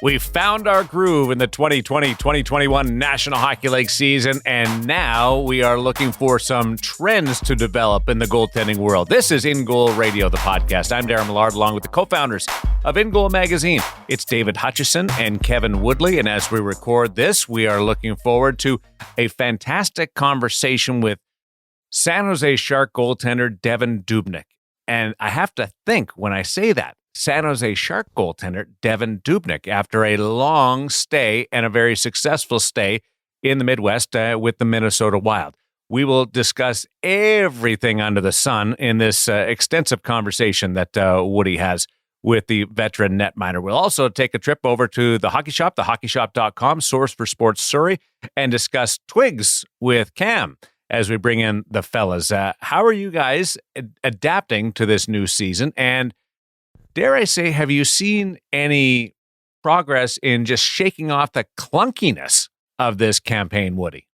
We found our groove in the 2020-2021 National Hockey League season, and now we are looking for some trends to develop in the goaltending world. This is In Goal Radio, the podcast. I'm Darren Millard, along with the co-founders of In Goal Magazine. It's David Hutchison and Kevin Woodley, and as we record this, we are looking forward to a fantastic conversation with San Jose Shark goaltender Devan Dubnyk. And I have to think when I say that, San Jose Shark goaltender Devan Dubnyk, after a long stay and a very successful stay in the Midwest with the Minnesota Wild. We will discuss everything under the sun in this extensive conversation that Woody has with the veteran netminer. We'll also take a trip over to the Hockey Shop, thehockeyshop.com, source for sports Surrey, and discuss Twigs with Cam as we bring in the fellas. How are you guys adapting to this new season? And dare I say, have you seen any progress in just shaking off the clunkiness of this campaign, Woody?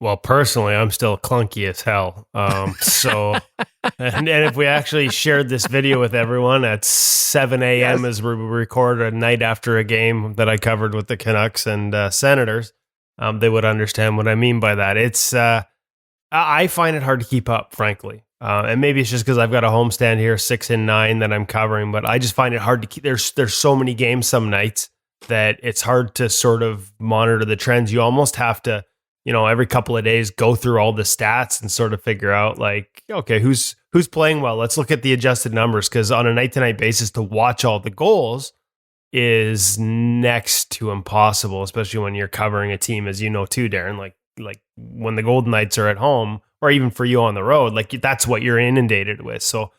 Well, personally, I'm still clunky as hell. And if we actually shared this video with everyone at 7 a.m. as we record a night after a game that I covered with the Canucks and Senators, they would understand what I mean by that. It's I find it hard to keep up, frankly. And maybe it's just because I've got a homestand here, 6 and 9 that I'm covering, but I just find it hard to keep. There's so many games some nights that it's hard to sort of monitor the trends. You almost have to, every couple of days go through all the stats and sort of figure out like, okay, who's playing well? Let's look at the adjusted numbers, because on a night-to-night basis to watch all the goals is next to impossible, especially when you're covering a team, as you know too, Darren, like when the Golden Knights are at home, or even for you on the road, like that's what you're inundated with. So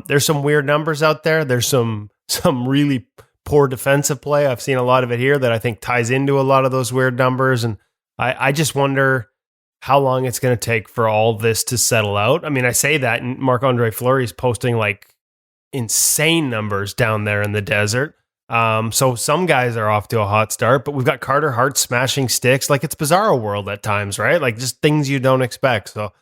there's some weird numbers out there. There's some really poor defensive play. I've seen a lot of it here that I think ties into a lot of those weird numbers. And I just wonder how long it's going to take for all this to settle out. I mean, I say that, and Marc-Andre Fleury's posting like insane numbers down there in the desert. So some guys are off to a hot start, but we've got Carter Hart smashing sticks. Like it's bizarro world at times, right? Like just things you don't expect. So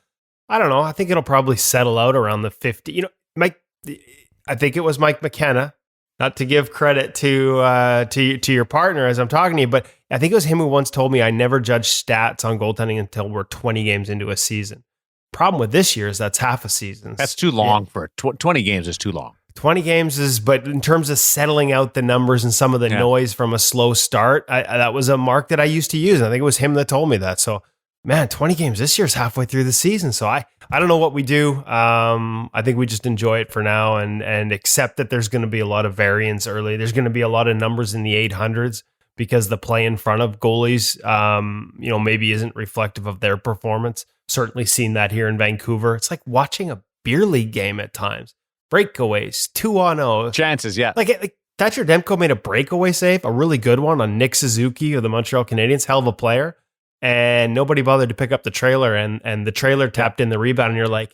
I don't know. I think it'll probably settle out around the 50. I think it was Mike McKenna, not to give credit to your partner as I'm talking to you, but I think it was him who once told me I never judge stats on goaltending until we're 20 games into a season. Problem with this year is that's half a season. That's too long for 20 games is too long. 20 games is, but in terms of settling out the numbers and some of the noise from a slow start, that was a mark that I used to use. And I think it was him that told me that. So, man, 20 games this year's halfway through the season. So I don't know what we do. I think we just enjoy it for now and accept that there's going to be a lot of variance early. There's going to be a lot of numbers in the 800s because the play in front of goalies, maybe isn't reflective of their performance. Certainly seen that here in Vancouver. It's like watching a beer league game at times. Breakaways, 2-on-0. Chances, yeah. Like Thatcher Demko made a breakaway save, a really good one on Nick Suzuki of the Montreal Canadiens, hell of a player, and nobody bothered to pick up the trailer, and the trailer tapped in the rebound, and you're like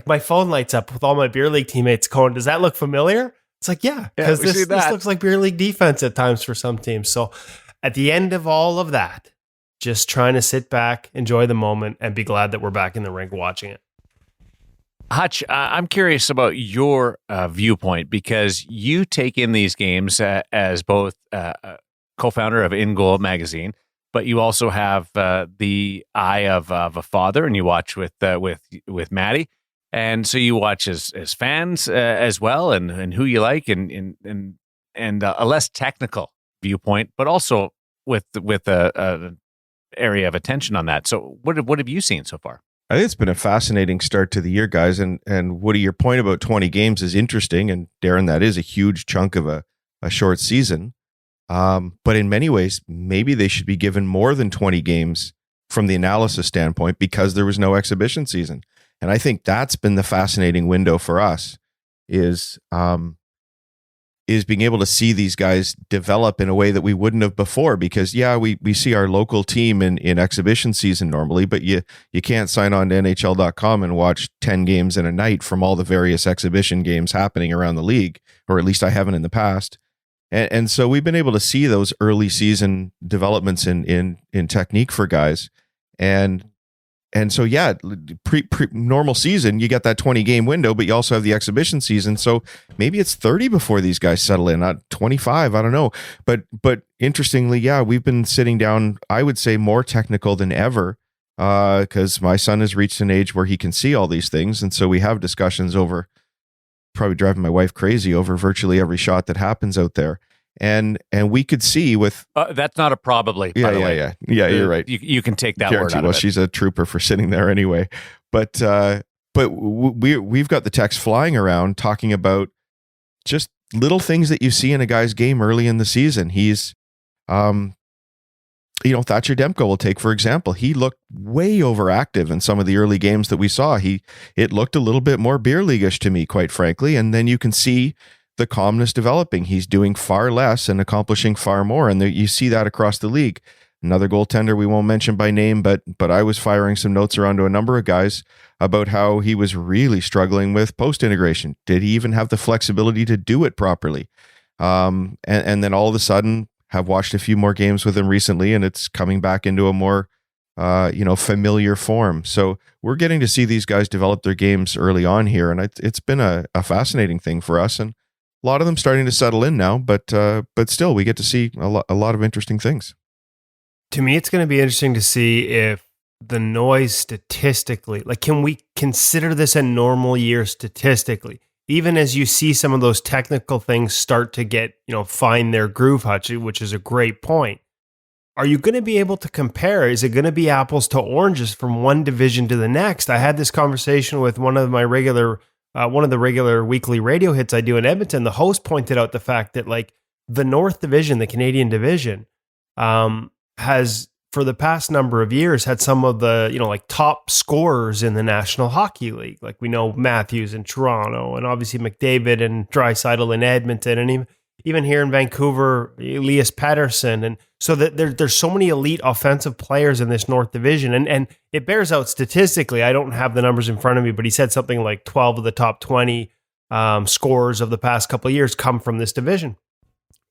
my phone lights up with all my beer league teammates going, does that look familiar? It's like, yeah, because this looks like beer league defense at times for some teams. So at the end of all of that, just trying to sit back, enjoy the moment, and be glad that we're back in the rink watching it. Hutch, I'm curious about your viewpoint, because you take in these games as both co-founder of In Goal Magazine, but you also have the eye of a father, and you watch with Maddie, and so you watch as fans as well, and who you like, and a less technical viewpoint, but also with a area of attention on that. So what have you seen so far? I think it's been a fascinating start to the year, guys. And Woody, your point about 20 games is interesting. And Darren, that is a huge chunk of a short season. But in many ways, maybe they should be given more than 20 games from the analysis standpoint, because there was no exhibition season. And I think that's been the fascinating window for us is being able to see these guys develop in a way that we wouldn't have before, because we see our local team in exhibition season normally, but you can't sign on to NHL.com and watch 10 games in a night from all the various exhibition games happening around the league, or at least I haven't in the past. And so we've been able to see those early season developments in technique for guys. And so yeah, pre normal season, you get that 20 game window, but you also have the exhibition season. So maybe it's 30 before these guys settle in, not 25. I don't know. But interestingly, yeah, we've been sitting down, I would say more technical than ever, because my son has reached an age where he can see all these things. And so we have discussions over, probably driving my wife crazy over virtually every shot that happens out there. And we could see with that's not a probably. By the way. Yeah. You're right. You can take that Guarantee. word out Well, of it. she's a trooper for sitting there anyway. But we've got the text flying around talking about just little things that you see in a guy's game early in the season. He's, Thatcher Demko will take, for example, he looked way overactive in some of the early games that we saw. It looked a little bit more beer leaguish to me, quite frankly. And then you can see the calmness developing. He's doing far less and accomplishing far more. And you see that across the league. Another goaltender we won't mention by name, but I was firing some notes around to a number of guys about how he was really struggling with post integration. Did he even have the flexibility to do it properly? And then all of a sudden have watched a few more games with him recently, and it's coming back into a more familiar form. So we're getting to see these guys develop their games early on here, and it's been a fascinating thing for us. And a lot of them starting to settle in now, but still, we get to see a lot of interesting things. To me, it's going to be interesting to see if the noise statistically, like, can we consider this a normal year statistically? Even as you see some of those technical things start to get, find their groove, Hutchie, which is a great point. Are you going to be able to compare? Is it going to be apples to oranges from one division to the next? I had this conversation with one of the regular weekly radio hits I do in Edmonton. The host pointed out the fact that, like, the North Division, the Canadian division, has for the past number of years had some of the, top scorers in the National Hockey League. Like, we know Matthews in Toronto, and obviously McDavid and Draisaitl in Edmonton, and even here in Vancouver, Elias Pettersson. And so that there's so many elite offensive players in this North Division. And it bears out statistically. I don't have the numbers in front of me, but he said something like 12 of the top 20 scorers of the past couple of years come from this division.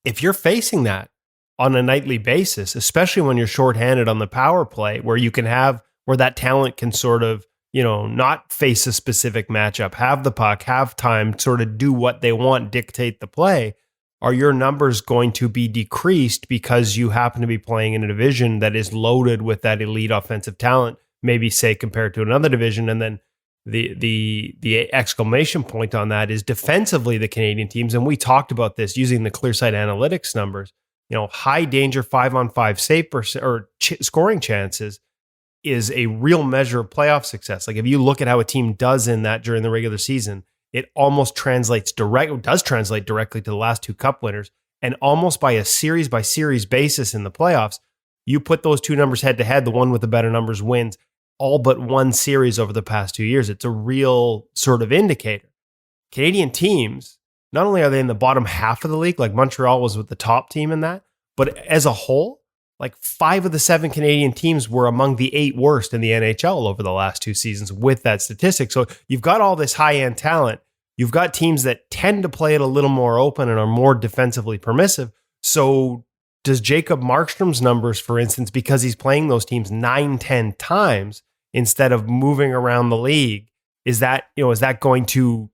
If you're facing that on a nightly basis, especially when you're shorthanded on the power play, where that talent can sort of, not face a specific matchup, have the puck, have time, sort of do what they want, dictate the play, are your numbers going to be decreased because you happen to be playing in a division that is loaded with that elite offensive talent, maybe say compared to another division? And then the exclamation point on that is defensively, the Canadian teams, and we talked about this using the ClearSight Analytics numbers, high danger 5-on-5 save scoring chances is a real measure of playoff success. Like, if you look at how a team does in that during the regular season, it almost does translate directly to the last two cup winners. And almost by a series by series basis in the playoffs, you put those two numbers head to head, the one with the better numbers wins all but one series over the past 2 years. It's a real sort of indicator. Canadian teams, not only are they in the bottom half of the league, like Montreal was with the top team in that, but as a whole, like 5 of the 7 Canadian teams were among the 8 worst in the NHL over the last 2 seasons with that statistic. So you've got all this high-end talent. You've got teams that tend to play it a little more open and are more defensively permissive. So does Jacob Markstrom's numbers, for instance, because he's playing those teams 9-10 times instead of moving around the league, is that going to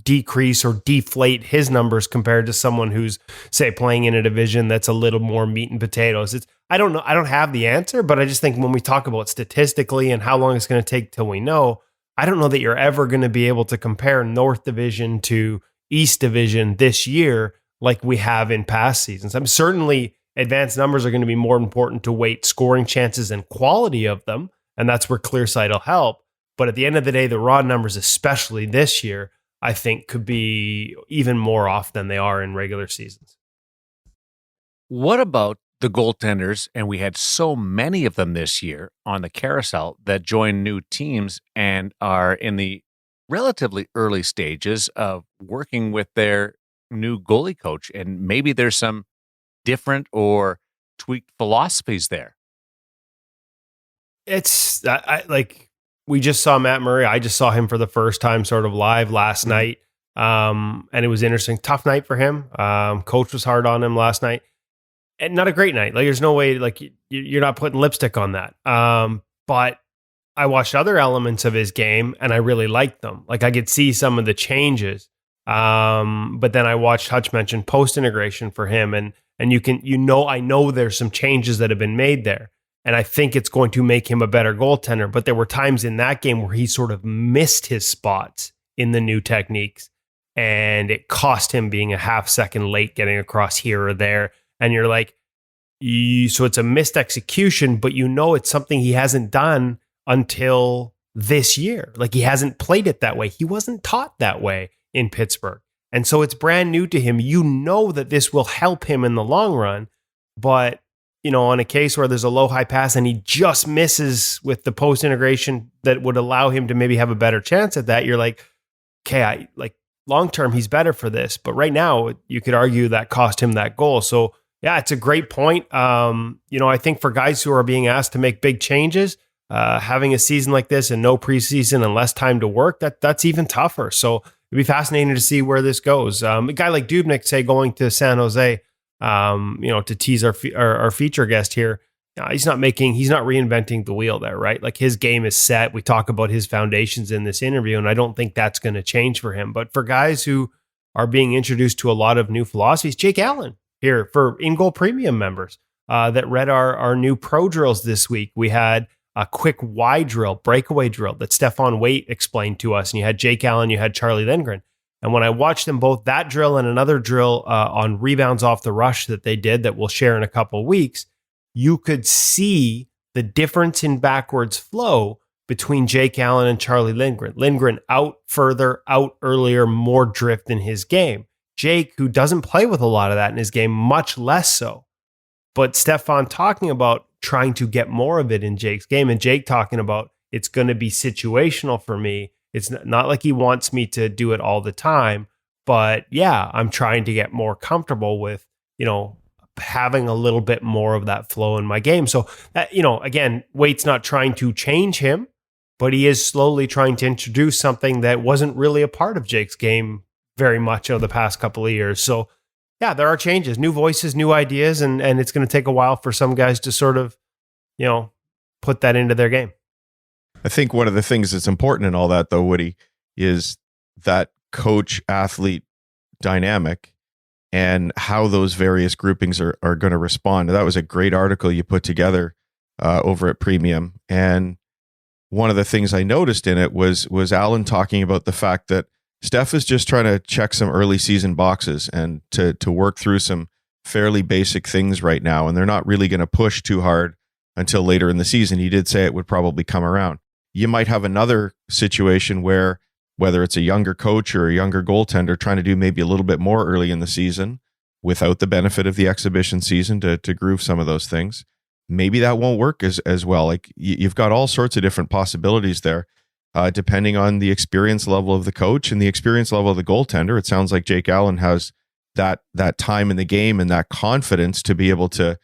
decrease or deflate his numbers compared to someone who's, say, playing in a division that's a little more meat and potatoes? I don't know. I don't have the answer, but I just think when we talk about statistically and how long it's going to take till we know, I don't know that you're ever going to be able to compare North Division to East Division this year like we have in past seasons. I'm certainly advanced numbers are going to be more important to weight scoring chances and quality of them, and that's where ClearSight will help. But at the end of the day, the raw numbers, especially this year, I think could be even more off than they are in regular seasons. What about the goaltenders? And we had so many of them this year on the carousel that joined new teams and are in the relatively early stages of working with their new goalie coach. And maybe there's some different or tweaked philosophies there. It's like we just saw Matt Murray. I just saw him for the first time sort of live last night. And it was interesting. Tough night for him. Coach was hard on him last night. And not a great night. Like, there's no way, like, you're not putting lipstick on that. But I watched other elements of his game and I really liked them. Like I could see some of the changes. But then I watched Hutch mention post integration for him, and I know there's some changes that have been made there, and I think it's going to make him a better goaltender. But there were times in that game where he sort of missed his spots in the new techniques, and it cost him being a half second late getting across here or there. And you're like, so it's a missed execution, but it's something he hasn't done until this year. Like he hasn't played it that way. He wasn't taught that way in Pittsburgh. And so it's brand new to him. That this will help him in the long run. But, on a case where there's a low high pass and he just misses with the post integration that would allow him to maybe have a better chance at that, you're like, okay, long term, he's better for this. But right now, you could argue that cost him that goal. So yeah, it's a great point. I think for guys who are being asked to make big changes, having a season like this and no preseason and less time to work, that's even tougher. So it'd be fascinating to see where this goes. A guy like Dubnyk, say, going to San Jose, to tease our feature guest here, he's not reinventing the wheel there, right? Like his game is set. We talk about his foundations in this interview, and I don't think that's going to change for him. But for guys who are being introduced to a lot of new philosophies, Jake Allen here for In-Goal Premium members that read our new pro drills this week. We had a quick Y drill, breakaway drill that Stefan Waite explained to us. And you had Jake Allen, you had Charlie Lindgren. And when I watched them both, that drill and another drill on rebounds off the rush that they did that we'll share in a couple of weeks, you could see the difference in backwards flow between Jake Allen and Charlie Lindgren. Lindgren out further, out earlier, more drift in his game. Jake, who doesn't play with a lot of that in his game, much less so. But Stefan talking about trying to get more of it in Jake's game, and Jake talking about it's going to be situational for me. It's not like he wants me to do it all the time, but yeah, I'm trying to get more comfortable with, having a little bit more of that flow in my game. So that, again, Waite's not trying to change him, but he is slowly trying to introduce something that wasn't really a part of Jake's game very much over the past couple of years. So yeah, there are changes, new voices, new ideas, and it's going to take a while for some guys to sort of, put that into their game. I think one of the things that's important in all that, though, Woody, is that coach-athlete dynamic and how those various groupings are going to respond. That was a great article you put together over at Premium. And one of the things I noticed in it was Alan talking about the fact that Steph is just trying to check some early season boxes and to work through some fairly basic things right now. And they're not really going to push too hard until later in the season. He did say it would probably come around. You might have another situation where, whether it's a younger coach or a younger goaltender, trying to do maybe a little bit more early in the season without the benefit of the exhibition season to groove some of those things. Maybe that won't work as well. Like you've got all sorts of different possibilities there. Depending on the experience level of the coach and the experience level of the goaltender. It sounds like Jake Allen has that time in the game and that confidence to be able to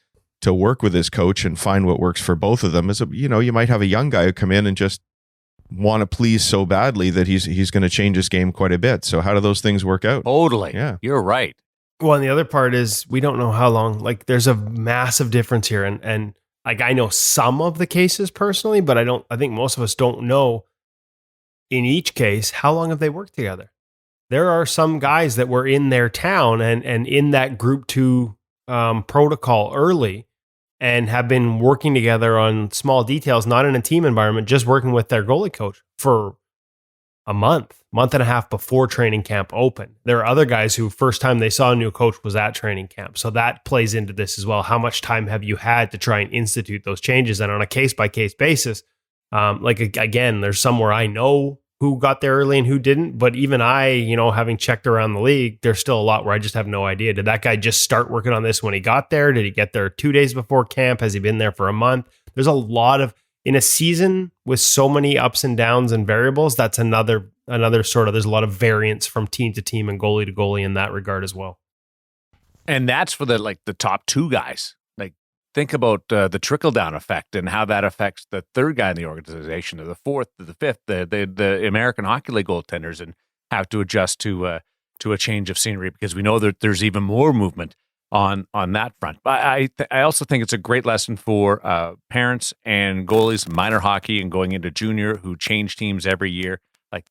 work with his coach and find what works for both of them. You might have a young guy who come in and just want to please so badly that he's going to change his game quite a bit. So how do those things work out? Totally. Yeah. You're right. Well, and the other part is we don't know how long. Like there's a massive difference here. And like I know some of the cases personally, but I think most of us don't know in each case, how long have they worked together? There are some guys that were in their town and in that group 2 protocol early and have been working together on small details, not in a team environment, just working with their goalie coach for a month and a half before training camp opened. There are other guys who first time they saw a new coach was at training camp. So that plays into this as well. How much time have you had to try and institute those changes? And on a case-by-case basis, again, there's somewhere I know who got there early and who didn't. But even I, having checked around the league, there's still a lot where I just have no idea. Did that guy just start working on this when he got there? Did he get there 2 days before camp? Has he been there for a month? There's a lot of, in a season with so many ups and downs and variables, that's another sort of, there's a lot of variance from team to team and goalie to goalie in that regard as well. And that's for the top 2 guys. Think about the trickle-down effect and how that affects the third guy in the organization, or the fourth, or the fifth, the American Hockey League goaltenders, and have to adjust to a change of scenery, because we know that there's even more movement on that front. But I also think it's a great lesson for parents and goalies, minor hockey and going into junior who change teams every year, like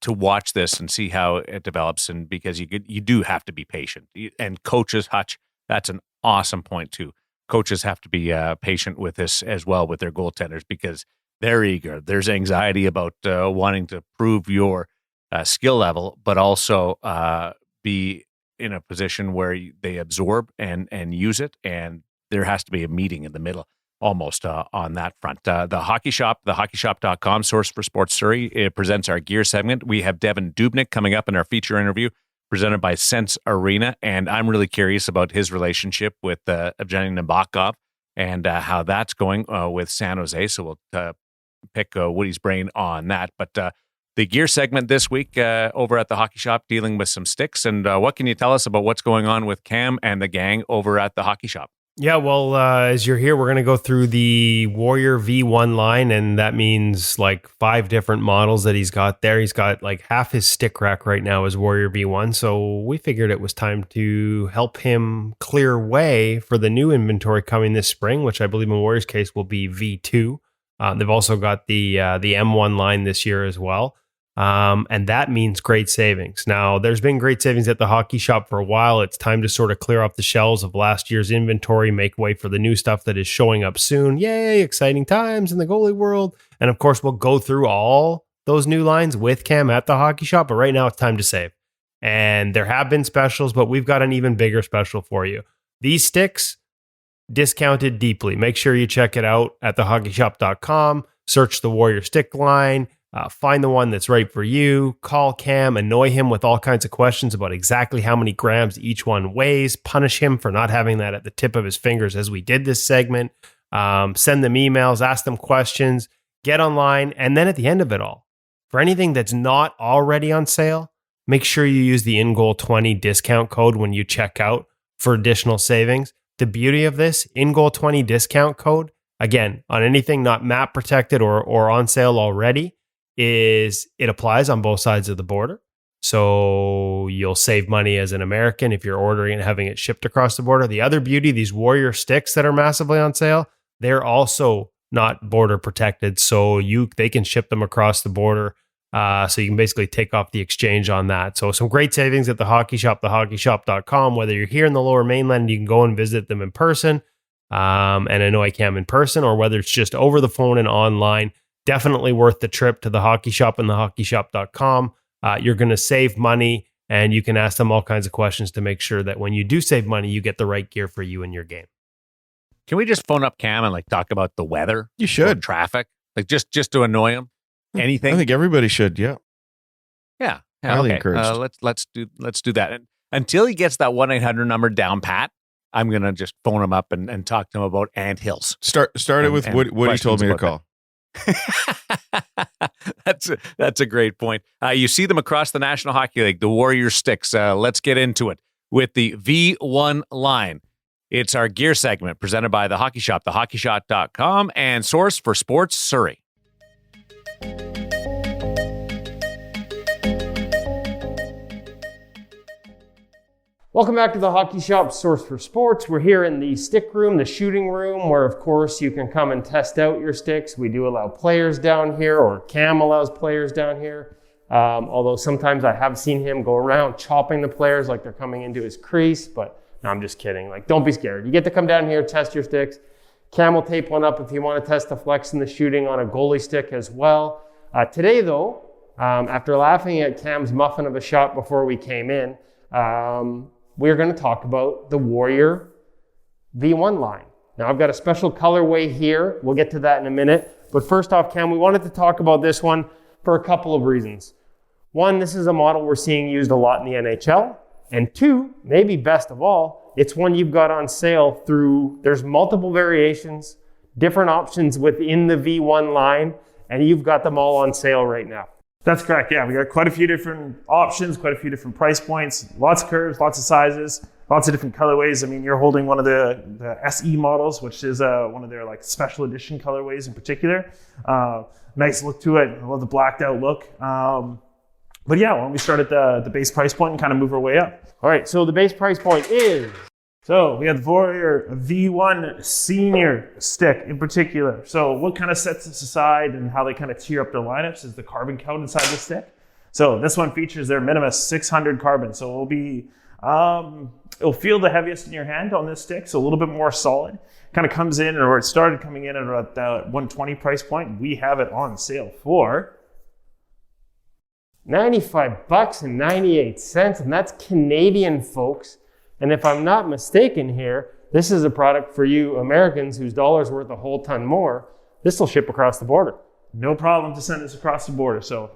to watch this and see how it develops. And because you do have to be patient. And coaches, Hutch, that's an awesome point too. Coaches have to be patient with this as well with their goaltenders because they're eager. There's anxiety about wanting to prove your skill level, but also be in a position where they absorb and use it. And there has to be a meeting in the middle almost on that front. The Hockey Shop, thehockeyshop.com, source for sports Surrey, it presents our gear segment. We have Devan Dubnyk coming up in our feature interview presented by Sense Arena. And I'm really curious about his relationship with Evgeny Nabokov and how that's going with San Jose. So we'll pick Woody's brain on that. But the gear segment this week over at the Hockey Shop dealing with some sticks. And what can you tell us about what's going on with Cam and the gang over at the Hockey Shop? Yeah, well, as you're here, we're going to go through the Warrior V1 line, and that means like 5 different models that he's got there. He's got like half his stick rack right now is Warrior V1, so we figured it was time to help him clear way for the new inventory coming this spring, which I believe in Warrior's case will be V2. They've also got the M1 line this year as well. And that means great savings. Now, there's been great savings at the Hockey Shop for a while. It's time to sort of clear off the shelves of last year's inventory, make way for the new stuff that is showing up soon. Yay, exciting times in the goalie world. And of course, we'll go through all those new lines with Cam at the Hockey Shop, but right now it's time to save. And there have been specials, but we've got an even bigger special for you. These sticks, discounted deeply. Make sure you check it out at thehockeyshop.com. Search the Warrior stick line. Find the one that's right for you. Call Cam, annoy him with all kinds of questions about exactly how many grams each one weighs. Punish him for not having that at the tip of his fingers as we did this segment. Send them emails, ask them questions, get online. And then at the end of it all, for anything that's not already on sale, make sure you use the InGoal20 discount code when you check out for additional savings. The beauty of this InGoal20 discount code, again, on anything not map protected or on sale already, is it applies on both sides of the border. So you'll save money as an American if you're ordering and having it shipped across the border. The other beauty, these Warrior sticks that are massively on sale, they're also not border protected. So they can ship them across the border. So you can basically take off the exchange on that. So some great savings at the Hockey Shop, thehockeyshop.com. Whether you're here in the Lower Mainland, you can go and visit them in person and annoy Cam in person, or whether it's just over the phone and online. Definitely worth the trip to the Hockey Shop and thehockeyshop.com. You're going to save money, and you can ask them all kinds of questions to make sure that when you do save money, you get the right gear for you in your game. Can we just phone up Cam and like talk about the weather? You should. Traffic, like just to annoy him. Anything? I think everybody should. Yeah. Yeah. Highly okay. encouraged. Let's do that. And until he gets that 1-800 number down pat, I'm gonna just phone him up and talk to him about anthills. Start it with what he told me to call. That's a great point. You see them across the National Hockey League, the Warrior sticks. Let's get into it with the V1 line. It's our gear segment presented by the Hockey Shop, thehockeyshop.com, and source for sports Surrey. Welcome back to the Hockey Shop, source for sports. We're here in the stick room, the shooting room, where of course you can come and test out your sticks. We do allow players down here, or Cam allows players down here. Although sometimes I have seen him go around chopping the players like they're coming into his crease, but no, I'm just kidding. Like, don't be scared. You get to come down here, test your sticks. Cam will tape one up if you want to test the flex and the shooting on a goalie stick as well. Today though, after laughing at Cam's muffin of a shot before we came in, we're going to talk about the Warrior V1 line. Now, I've got a special colorway here. We'll get to that in a minute. But first off, Cam, we wanted to talk about this one for a couple of reasons. One, this is a model we're seeing used a lot in the NHL. And two, maybe best of all, it's one you've got on sale there's multiple variations, different options within the V1 line, and you've got them all on sale right now. That's correct. Yeah, we got quite a few different options, quite a few different price points, lots of curves, lots of sizes, lots of different colorways. I mean, you're holding one of the SE models, which is one of their like special edition colorways in particular. Nice look to it. I love the blacked out look. But yeah, why don't we start at the base price point and kind of move our way up? All right, so the base price point is So we have the Warrior V1 Senior stick in particular. So what kind of sets this aside and how they kind of tier up their lineups is the carbon count inside the stick. So this one features their minimum 600 carbon. So it'll be, it'll feel the heaviest in your hand on this stick. So a little bit more solid. Kind of comes in, or it started coming in at about the 120 price point. We have it on sale for $95.98, and that's Canadian, folks. And if I'm not mistaken here, this is a product for you Americans whose dollar's worth a whole ton more. This will ship across the border. No problem to send this across the border. So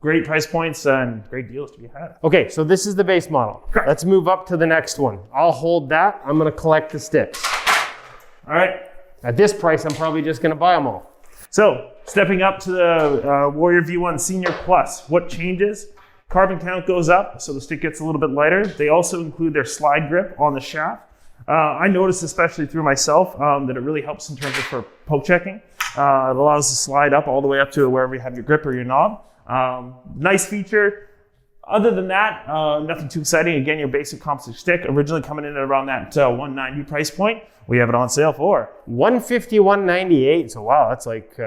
great price points and great deals to be had. Okay, so this is the base model. Correct. Let's move up to the next one. I'll hold that. I'm going to collect the sticks. All right. At this price, I'm probably just going to buy them all. So stepping up to the Warrior V1 Senior Plus, what changes? Carbon count goes up, so the stick gets a little bit lighter. They also include their slide grip on the shaft. I noticed, especially through myself, that it really helps in terms of for poke checking. It allows to slide up all the way up to wherever you have your grip or your knob. Nice feature. Other than that, nothing too exciting. Again, your basic composite stick, originally coming in at around that 190 price point. We have it on sale for $151.98. So wow, that's like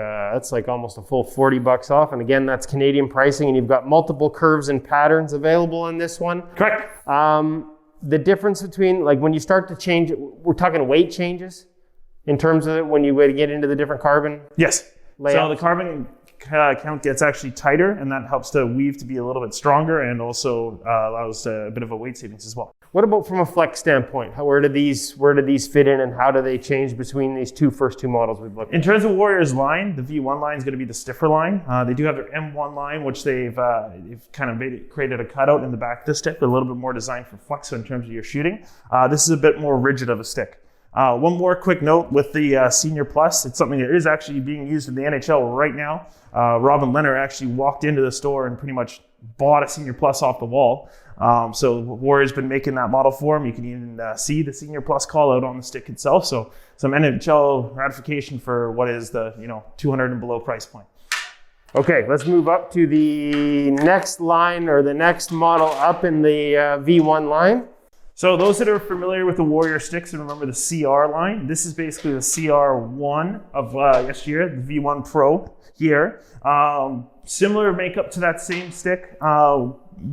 almost a full $40 off. And again, that's Canadian pricing, and you've got multiple curves and patterns available in this one. correct. The difference between, like, when you start to change, we're talking weight changes in terms of when you get into the different carbon. Yes. Layout. So the carbon count gets actually tighter, and that helps the weave to be a little bit stronger, and also allows a bit of a weight savings as well. What about from a flex standpoint? Where do these fit in, and how do they change between these first two models we've looked at? In terms of Warrior's line, the V1 line is going to be the stiffer line. They do have their M1 line, which they've kind of created a cutout in the back of the stick, a little bit more designed for flex in terms of your shooting. This is a bit more rigid of a stick. One more quick note with the Senior Plus. It's something that is actually being used in the NHL right now. Robin Leonard actually walked into the store and pretty much bought a Senior Plus off the wall. So Warrior's been making that model for him. You can even see the Senior Plus call out on the stick itself. So some NHL ratification for what is the 200 and below price point. Okay, let's move up to the next line, or the next model up in the V1 line. So those that are familiar with the Warrior sticks and remember the CR line, this is basically the CR1 of yesteryear, the V1 Pro here. Similar makeup to that same stick.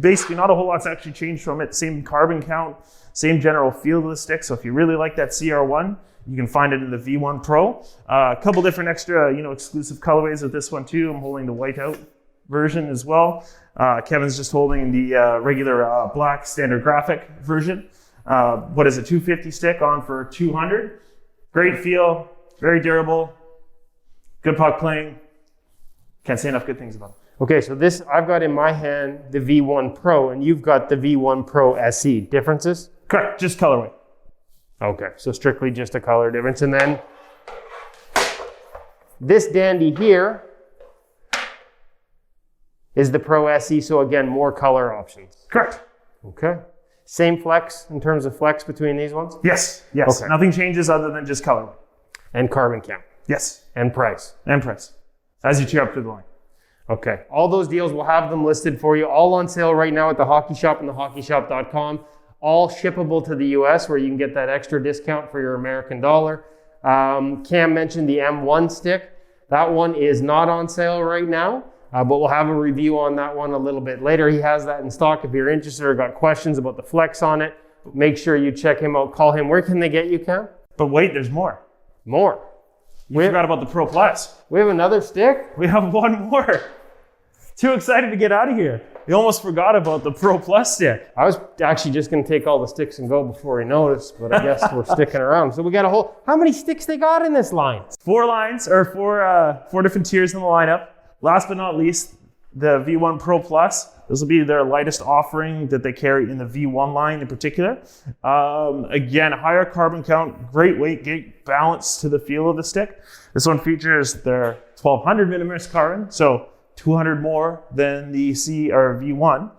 Basically not a whole lot's actually changed from it. Same carbon count, same general feel of the stick. So if you really like that CR1, you can find it in the V1 Pro. A couple different extra, exclusive colorways with this one too. I'm holding the whiteout version as well. Kevin's just holding the regular black standard graphic version. What is a 250 stick on for 200? Great feel, very durable, good puck playing. Can't say enough good things about it. Okay, so this, I've got in my hand the V1 Pro, and you've got the V1 Pro SE. Differences? Correct, just colorway. Okay, so strictly just a color difference. And then this dandy here is the Pro SE, so again, more color options. Correct. Okay. Same flex in terms of flex between these ones? Yes. Okay. Nothing changes other than just colorway. And carbon count? Yes. And price? And price. As you tier up through the line. Okay. All those deals, we'll have them listed for you, all on sale right now at the Hockey Shop and thehockeyshop.com. All shippable to the US, where you can get that extra discount for your American dollar. Cam mentioned the M1 stick. That one is not on sale right now. But we'll have a review on that one a little bit later. He has that in stock. If you're interested or got questions about the flex on it, make sure you check him out. Call him. Where can they get you, Cam? But wait, there's more. More. We forgot about the Pro Plus. We have another stick? We have one more. Too excited to get out of here. We almost forgot about the Pro Plus stick. I was actually just going to take all the sticks and go before we noticed, but I guess we're sticking around. So we got how many sticks they got in this line? 4 lines, or four different tiers in the lineup. Last but not least, the V1 Pro Plus. This will be their lightest offering that they carry in the V1 line in particular. Again, higher carbon count, great weight, great balance to the feel of the stick. This one features their 1200 millimeters carbon, so 200 more than the V1.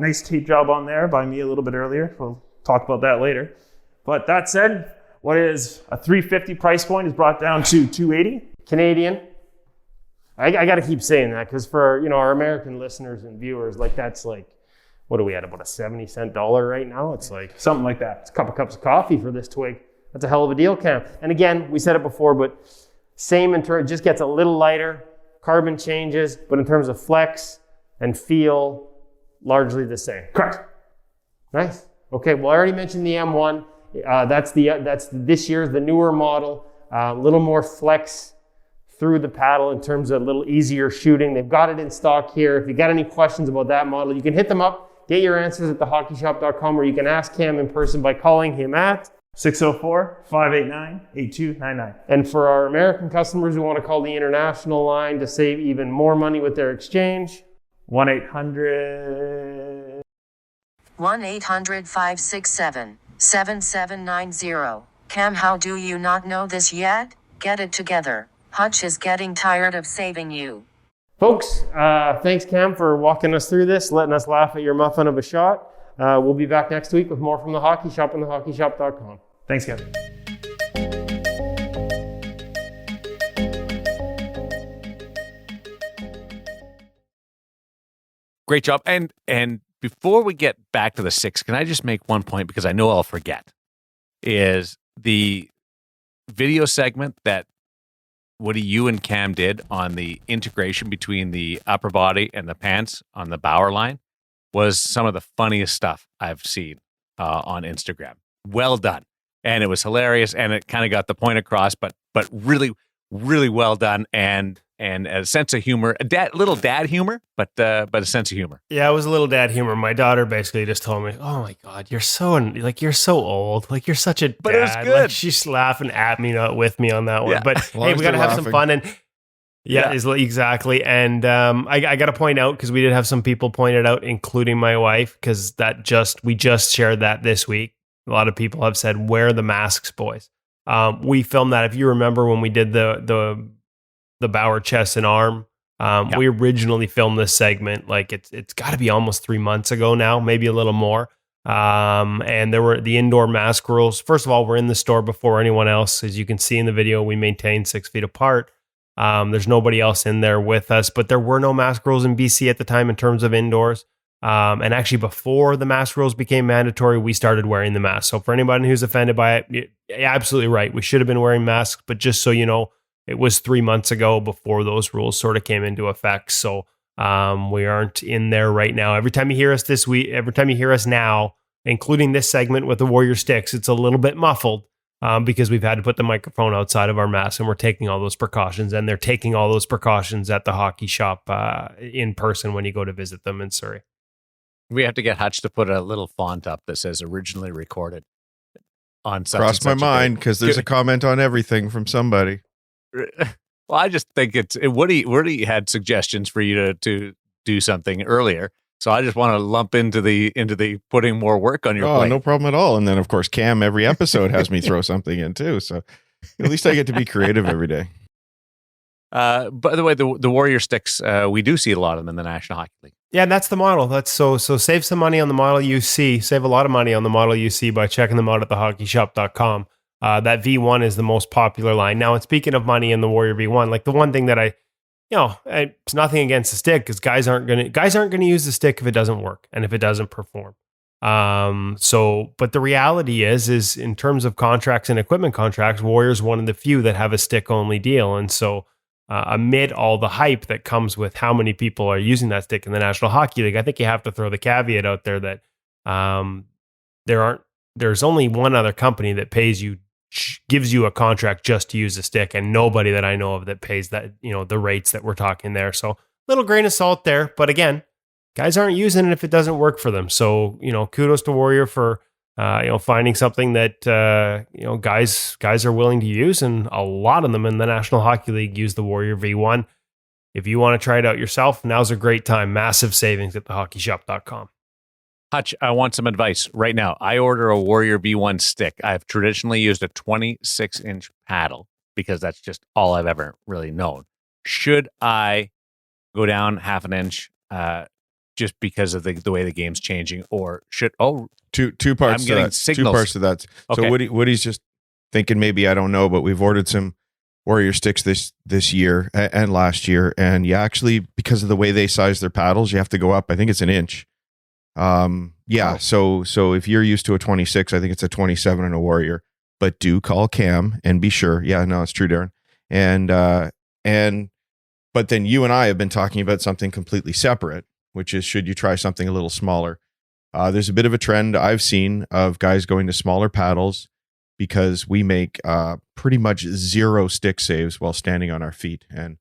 Nice tape job on there by me a little bit earlier. We'll talk about that later. But that said, what is a $350 price point is brought down to $280. Canadian. I got to keep saying that, because for our American listeners and viewers, that's like what are we at, about a 70-cent dollar right now? It's like Something like that. a couple cups of coffee for this twig. That's a hell of a deal, Cam. And again, we said it before, but same in terms, just gets a little lighter, carbon changes, but in terms of flex and feel, largely the same. Correct. Nice. Okay, well, I already mentioned the M1. That's this year's, the newer model. A little more flex through the paddle in terms of a little easier shooting. They've got it in stock here. If you got any questions about that model, you can hit them up, get your answers at thehockeyshop.com, or you can ask Cam in person by calling him at 604-589-8299. And for our American customers who want to call the international line to save even more money with their exchange, 1-800... 1-800-567-7790. Cam, how do you not know this yet? Get it together. Hutch is getting tired of saving you. folks, thanks, Cam, for walking us through this, letting us laugh at your muffin of a shot. We'll be back next week with more from the Hockey Shop and thehockeyshop.com. Thanks, Kevin. Great job. And before we get back to the six, can I just make one point, because I know I'll forget, is the video segment that Woody, you and Cam did on the integration between the upper body and the pants on the Bauer line was some of the funniest stuff I've seen on Instagram. Well done. And it was hilarious, and it kind of got the point across, but really, really well done, and a sense of humor, little dad humor, but a sense of humor. Yeah, it was a little dad humor. My daughter basically just told me, "Oh my God, you're so old. Like you're such a dad." But it was good. Like, she's laughing at me, not with me on that one. Yeah. But hey, we got to have some fun. And exactly. And I got to point out, because we did have some people point it out, including my wife, because we just shared that this week. A lot of people have said, "Where are the masks, boys?" We filmed that. If you remember when we did the Bauer chest and arm, we originally filmed this segment, like it's got to be almost 3 months ago now, maybe a little more. And there were the indoor mask rules. First of all, we're in the store before anyone else. As you can see in the video, we maintain 6 feet apart. There's nobody else in there with us, but there were no mask rules in BC at the time in terms of indoors. And actually, before the mask rules became mandatory, we started wearing the mask. So for anybody who's offended by it, you're absolutely right. We should have been wearing masks, but just so you know, it was 3 months ago before those rules sort of came into effect. So we aren't in there right now. Every time you hear us this week, every time you hear us now, including this segment with the Warrior Sticks, it's a little bit muffled because we've had to put the microphone outside of our mask, and we're taking all those precautions. And they're taking all those precautions at the Hockey Shop in person when you go to visit them in Surrey. We have to get Hutch to put a little font up that says originally recorded on such. Crossed my mind, because there's a comment on everything from somebody. Well, I just think Woody had suggestions for you to do something earlier, so I just want to lump into the putting more work on your plate. No problem at all. And then, of course, Cam every episode has me throw something in too, so at least I get to be creative every day. By the way, the Warrior Sticks, we do see a lot of them in the National Hockey League. Yeah, that's the model. That's so save some money on the model you see. Save a lot of money on the model you see by checking them out at thehockeyshop.com. That V1 is the most popular line. Now, and speaking of money in the Warrior V1, like the one thing that it's nothing against the stick, because guys aren't gonna use the stick if it doesn't work and if it doesn't perform. But the reality is in terms of contracts and equipment contracts, Warrior's one of the few that have a stick only deal. And so amid all the hype that comes with how many people are using that stick in the National Hockey League, I think you have to throw the caveat out there that there's only one other company that gives you a contract just to use a stick, and nobody that I know of that pays that, the rates that we're talking there. So little grain of salt there, but again, guys aren't using it if it doesn't work for them. So, kudos to Warrior for finding something that guys are willing to use, and a lot of them in the National Hockey League use the Warrior V1. If you want to try it out yourself, now's a great time. Massive savings at thehockeyshop.com. Hutch, I want some advice right now. I order a Warrior V1 stick. I've traditionally used a 26-inch paddle because that's just all I've ever really known. Should I go down half an inch just because of the way the game's changing, or should two parts? I'm getting that. signals. 2 parts to that. Okay. So Woody's just thinking maybe, I don't know, but we've ordered some Warrior sticks this year and last year, and you actually, because of the way they size their paddles, you have to go up. I think it's an inch. Yeah. So if you're used to a 26, I think it's a 27 and a Warrior. But do call Cam and be sure. Yeah, no, it's true, Darren. But then you and I have been talking about something completely separate, which is, should you try something a little smaller? There's a bit of a trend I've seen of guys going to smaller paddles because we make pretty much zero stick saves while standing on our feet. And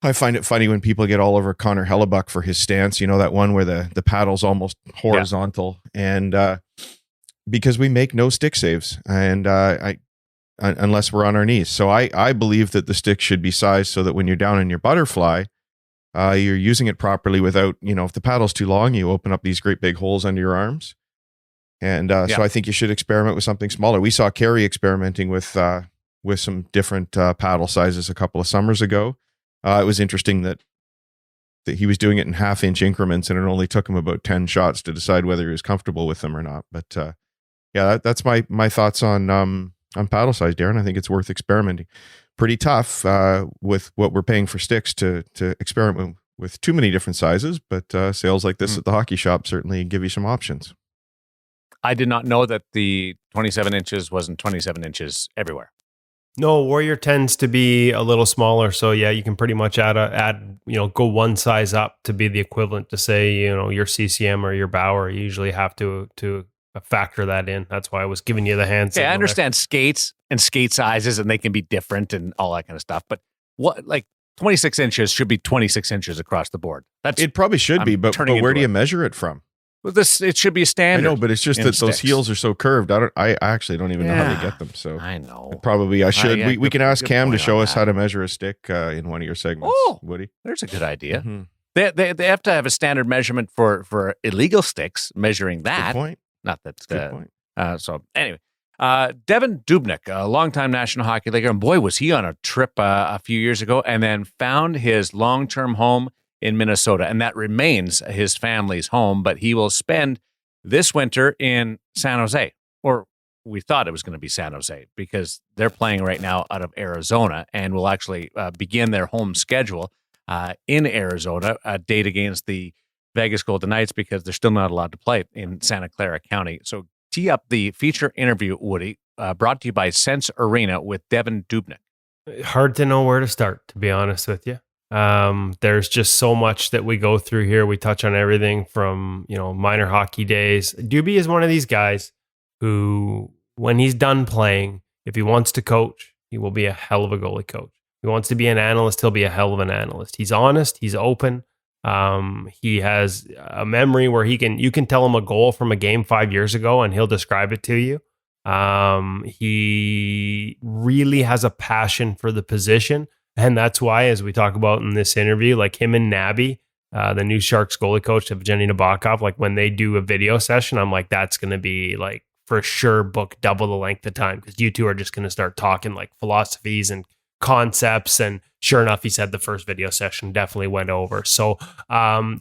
I find it funny when people get all over Connor Hellebuck for his stance, that one where the paddle's almost horizontal. Yeah. And because we make no stick saves, and unless we're on our knees. So I believe that the stick should be sized so that when you're down in your butterfly, you're using it properly without, if the paddle's too long, you open up these great big holes under your arms. And so I think you should experiment with something smaller. We saw Kerry experimenting with some different paddle sizes a couple of summers ago. It was interesting that he was doing it in 1/2-inch increments, and it only took him about 10 shots to decide whether he was comfortable with them or not. But that's my thoughts on paddle size, Darren. I think it's worth experimenting. Pretty tough with what we're paying for sticks to experiment with too many different sizes, but sales like this at the hockey shop certainly give you some options. I did not know that the 27 inches wasn't 27 inches everywhere. No, Warrior tends to be a little smaller, so yeah, you can pretty much go one size up to be the equivalent to, say, your CCM or your Bauer. You usually have to factor that in. That's why I was giving you the hand signal. Yeah, I understand skates and skate sizes, and they can be different and all that kind of stuff. But 26 inches should be 26 inches across the board. It probably should be, but where do you measure it from? Well, it should be a standard. I know, but it's just that those heels are so curved. I actually don't even know how they get them. So I know. I should. We can ask Cam to show us how to measure a stick in one of your segments. Oh, Woody, there's a good idea. Mm-hmm. They have to have a standard measurement for illegal sticks, measuring that. Good point. Not that's good point. So anyway, Devan Dubnyk, a longtime National Hockey Leaguer, and boy, was he on a trip a few years ago, and then found his long-term home in Minnesota, and that remains his family's home. But he will spend this winter in San Jose, or we thought it was going to be San Jose, because they're playing right now out of Arizona, and will actually begin their home schedule in Arizona, a date against the Vegas Golden Knights, because they're still not allowed to play in Santa Clara County. So tee up the feature interview, Woody, brought to you by Sense Arena with Devan Dubnyk. Hard to know where to start, to be honest with you. There's just so much that we go through here. We touch on everything from, minor hockey days. Doobie is one of these guys who, when he's done playing, if he wants to coach, he will be a hell of a goalie coach. If he wants to be an analyst, he'll be a hell of an analyst. He's honest. He's open. He has a memory where you can tell him a goal from a game 5 years ago and he'll describe it to you. He really has a passion for the position. And that's why, as we talk about in this interview, like him and Nabby, the new Sharks goalie coach, Evgeny Nabokov, like when they do a video session, I'm like, that's going to be like for sure book double the length of time, because you two are just going to start talking like philosophies and concepts. And sure enough, he said the first video session definitely went over. So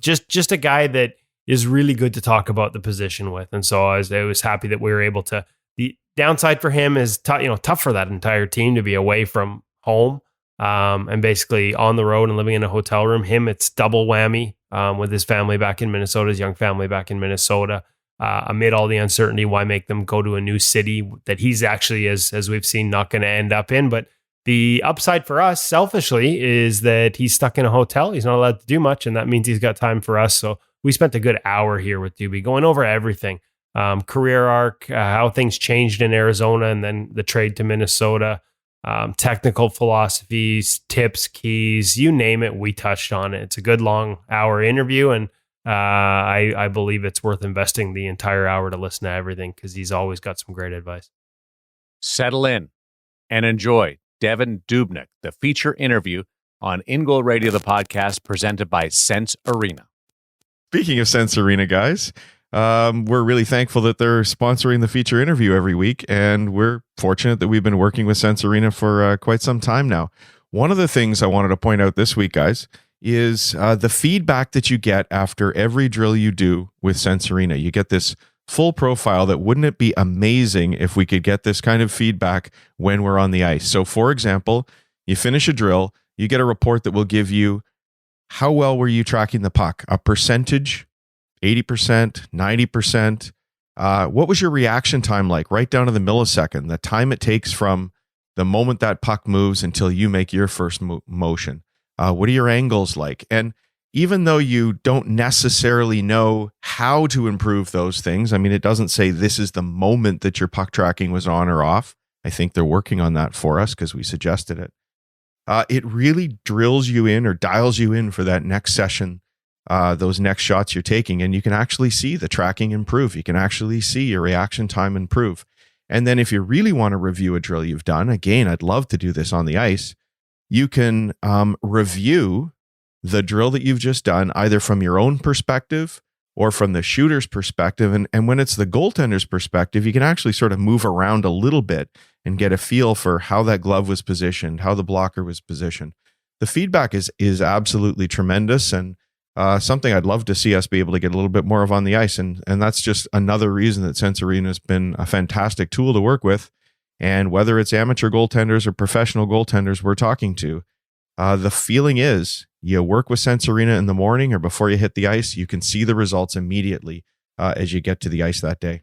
just a guy that is really good to talk about the position with. And so I was happy that we were able to. The downside for him is tough for that entire team to be away from home and basically on the road and living in a hotel room. Him, it's double whammy with his family back in Minnesota, his young family back in Minnesota. Amid all the uncertainty, why make them go to a new city that he's actually, as we've seen, not going to end up in? But the upside for us, selfishly, is that he's stuck in a hotel. He's not allowed to do much, and that means he's got time for us. So we spent a good hour here with Doobie going over everything. Career arc, how things changed in Arizona, and then the trade to Minnesota, technical philosophies, tips, keys, you name it, we touched on it. It's a good long hour interview, and I believe it's worth investing the entire hour to listen to everything, because he's always got some great advice. Settle in and enjoy Devan Dubnyk, the feature interview on In Goal Radio, the podcast presented by Sense Arena. Speaking of Sense Arena, guys, we're really thankful that they're sponsoring the feature interview every week, and we're fortunate that we've been working with Sense Arena for quite some time now. One of the things I wanted to point out this week, guys, is the feedback that you get after every drill you do with Sense Arena. You get this full profile that wouldn't it be amazing if we could get this kind of feedback when we're on the ice? So, for example, you finish a drill, you get a report that will give you how well were you tracking the puck, a percentage 80%, 90%. What was your reaction time like, right down to the millisecond, the time it takes from the moment that puck moves until you make your first motion? What are your angles like? And even though you don't necessarily know how to improve those things, I mean, it doesn't say this is the moment that your puck tracking was on or off. I think they're working on that for us because we suggested it. It really drills you in or dials you in for that next session, those next shots you're taking, and you can actually see the tracking improve. You can actually see your reaction time improve. And then if you really want to review a drill you've done, again, I'd love to do this on the ice. You can review the drill that you've just done, either from your own perspective or from the shooter's perspective. And when it's the goaltender's perspective, you can actually sort of move around a little bit and get a feel for how that glove was positioned, how the blocker was positioned. The feedback is absolutely tremendous, and something I'd love to see us be able to get a little bit more of on the ice. And that's just another reason that Sense Arena has been a fantastic tool to work with. And whether it's amateur goaltenders or professional goaltenders we're talking to, the feeling is you work with Sense Arena in the morning or before you hit the ice, you can see the results immediately as you get to the ice that day.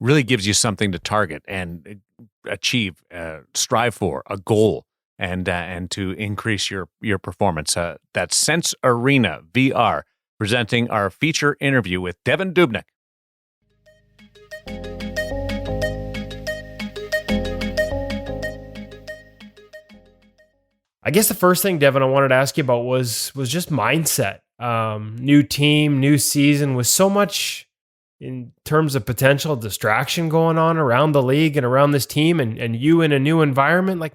Really gives you something to target and achieve, strive for, a goal, and to increase your performance. That's Sense Arena VR, presenting our feature interview with Devan Dubnyk. I guess the first thing, Devan, I wanted to ask you about was just mindset. New team, new season, with so much in terms of potential distraction going on around the league and around this team, and you in a new environment. Like,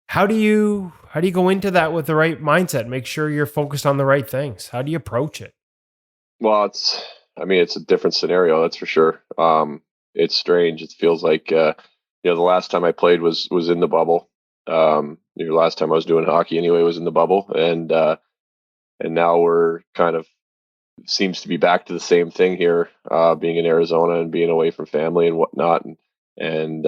how do you go into that with the right mindset? Make sure you're focused on the right things. How do you approach it? Well, it's a different scenario, that's for sure. It's strange. It feels like, the last time I played was in the bubble. The last time I was doing hockey anyway was in the bubble, and now we're kind of seems to be back to the same thing here, being in Arizona and being away from family and whatnot, and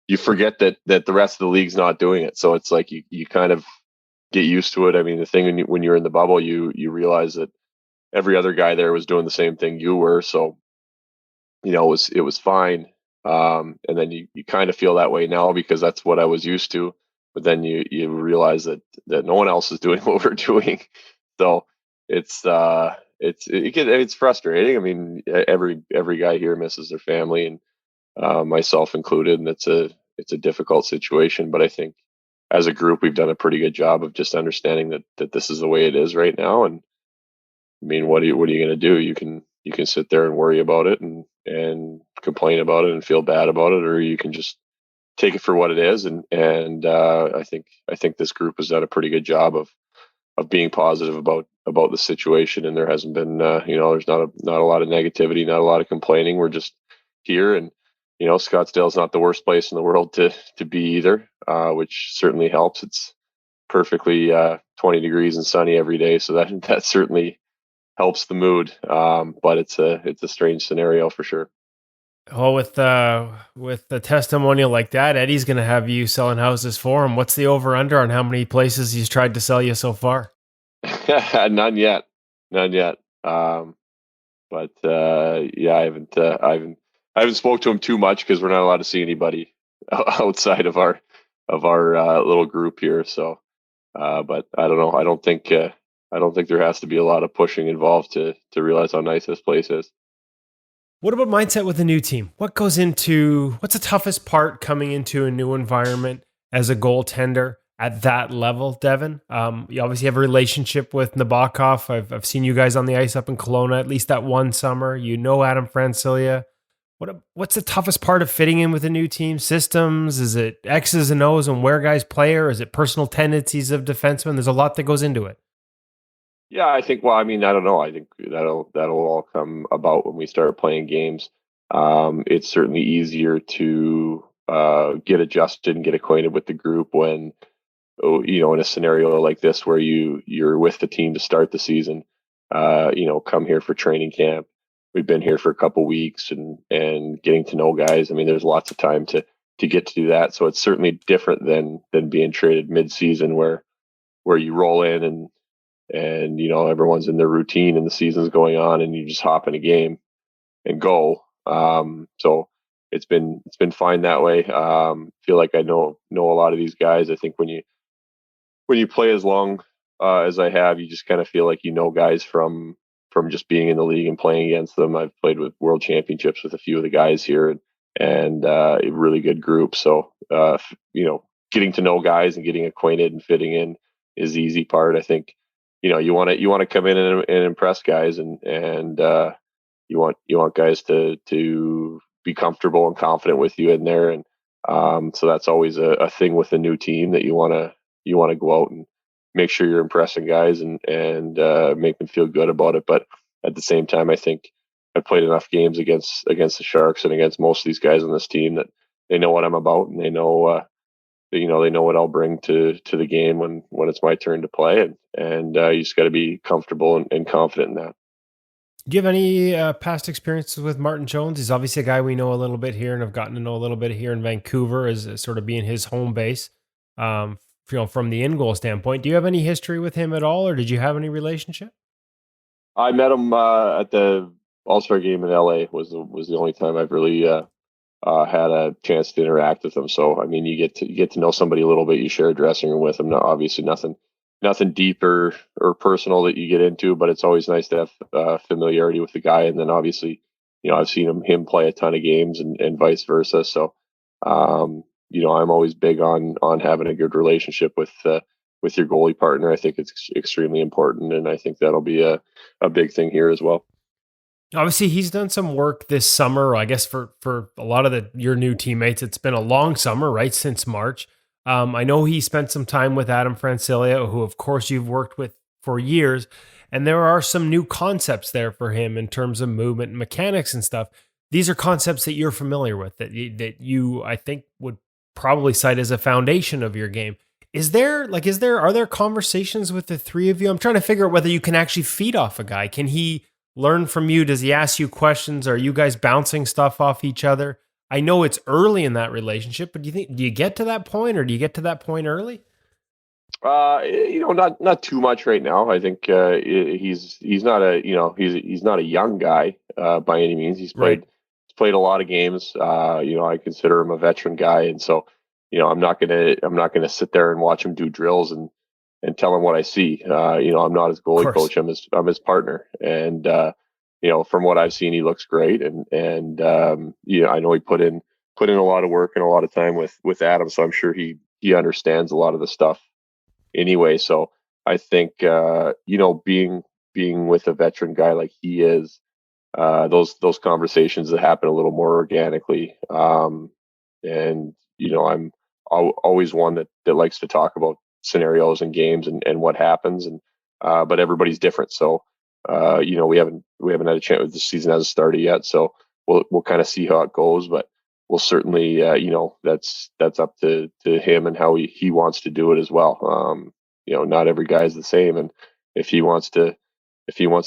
you forget that the rest of the league's not doing it. So it's like you kind of get used to it. I mean, the thing when you're in the bubble, you realize that every other guy there was doing the same thing you were. So, it was fine. And then you kind of feel that way now because that's what I was used to. But then you realize that no one else is doing what we're doing. So it's frustrating. I mean, every guy here misses their family, and myself included, and it's a difficult situation. But I think as a group, we've done a pretty good job of just understanding that this is the way it is right now. And I mean, what are you going to do? You can sit there and worry about it and complain about it and feel bad about it, or you can just take it for what it is. And I think this group has done a pretty good job of being positive about the situation. And there hasn't been, there's not a lot of negativity, not a lot of complaining. We're just here, and Scottsdale's not the worst place in the world to be either, which certainly helps. It's perfectly 20 degrees and sunny every day, so that certainly helps the mood. But it's a strange scenario for sure. Oh, with the testimonial like that, Eddie's going to have you selling houses for him. What's the over under on how many places he's tried to sell you so far? None yet. But I haven't spoke to him too much because we're not allowed to see anybody outside of our little group here. So, but I don't know. I don't think there has to be a lot of pushing involved to realize how nice this place is. What about mindset with a new team? What's the toughest part coming into a new environment as a goaltender at that level, Devan? You obviously have a relationship with Nabokov. I've seen you guys on the ice up in Kelowna at least that one summer. Adam Francilia. What's the toughest part of fitting in with a new team? Systems? Is it X's and O's and where guys play, or is it personal tendencies of defensemen? There's a lot that goes into it. Yeah, I think. Well, I mean, I don't know. I think that'll all come about when we start playing games. It's certainly easier to get adjusted and get acquainted with the group when, in a scenario like this where you're with the team to start the season. Come here for training camp. We've been here for a couple weeks and getting to know guys. I mean, there's lots of time to get to do that. So it's certainly different than being traded mid-season where you roll in and and everyone's in their routine and the season's going on, and you just hop in a game and go. So it's been fine that way. Feel like I know a lot of these guys. I think when you play as long as I have, you just kind of feel like guys from just being in the league and playing against them. I've played with world championships with a few of the guys here, and a really good group. So getting to know guys and getting acquainted and fitting in is the easy part. I think you want to come in and impress guys, and you want guys to be comfortable and confident with you in there, and so that's always a thing with a new team, that you want to go out and make sure you're impressing guys and make them feel good about it. But at the same time, I think I've played enough games against the Sharks and against most of these guys on this team that they know what I'm about, and they know they know what I'll bring to the game when it's my turn to play, and you just got to be comfortable and confident in that. Do you have any past experiences with Martin Jones? He's obviously a guy we know a little bit here and have gotten to know a little bit here in Vancouver as sort of being his home base. From the in-goal standpoint, do you have any history with him at all, or did you have any relationship? I met him at the All-Star game in LA. Was the only time I've really had a chance to interact with him. So I mean, you get to know somebody a little bit. You share a dressing room with them. Obviously, nothing deep or personal that you get into, but it's always nice to have familiarity with the guy. And then obviously, I've seen him play a ton of games and vice versa. So, I'm always big on having a good relationship with your goalie partner. I think it's extremely important, and I think that'll be a big thing here as well. Obviously, he's done some work this summer. I guess for a lot of your new teammates, it's been a long summer, right, since March. I know he spent some time with Adam Francilia, who, of course, you've worked with for years, and there are some new concepts there for him in terms of movement and mechanics and stuff. These are concepts that you're familiar with, that you I think, would probably cite as a foundation of your game. Are there conversations with the three of you? I'm trying to figure out whether you can actually feed off a guy. Can he learn from you? Does he ask you questions? Are you guys bouncing stuff off each other? I know it's early in that relationship, but do you get to that point, or do you get to that point early? Not too much right now. I think he's not a young guy by any means. He's played a lot of games. I consider him a veteran guy, and so I'm not gonna sit there and watch him do drills and tell him what I see. I'm not his goalie coach. I'm his partner, and from what I've seen, he looks great, and I know he put in a lot of work and a lot of time with Adam, so I'm sure he understands a lot of the stuff anyway. So I think being with a veteran guy like he is, those conversations that happen a little more organically, and I'm always one that likes to talk about scenarios and games and what happens, and but everybody's different, so we haven't had a chance. The season hasn't started yet, so we'll kind of see how it goes, but we'll certainly that's up to him and how he wants to do it as well. Not every guy is the same, and if he wants to